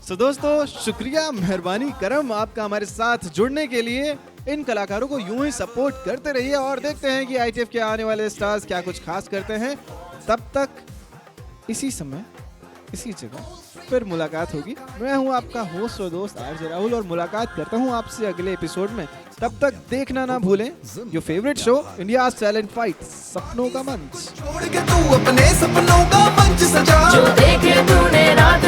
तो दोस्तों, शुक्रिया, मेहरबानी करम आपका हमारे साथ जुड़ने के लिए। इन कलाकारों को यूं ही सपोर्ट करते रहिए और देखते हैं कि ITF के आने वाले स्टार्स क्या कुछ खास करते हैं। तब तक इसी समय इसी जगह फिर मुलाकात होगी। मैं हूं आपका होस्ट और दोस्त RJ राहुल, और मुलाकात करता हूं आपसे अगले एपिसोड में। तब तक देखना ना भूलें your favourite show India talent fight, सपनों का मंच। छोड़ के तू अपने सपनों का मंच सजा, जो देखे तूने रात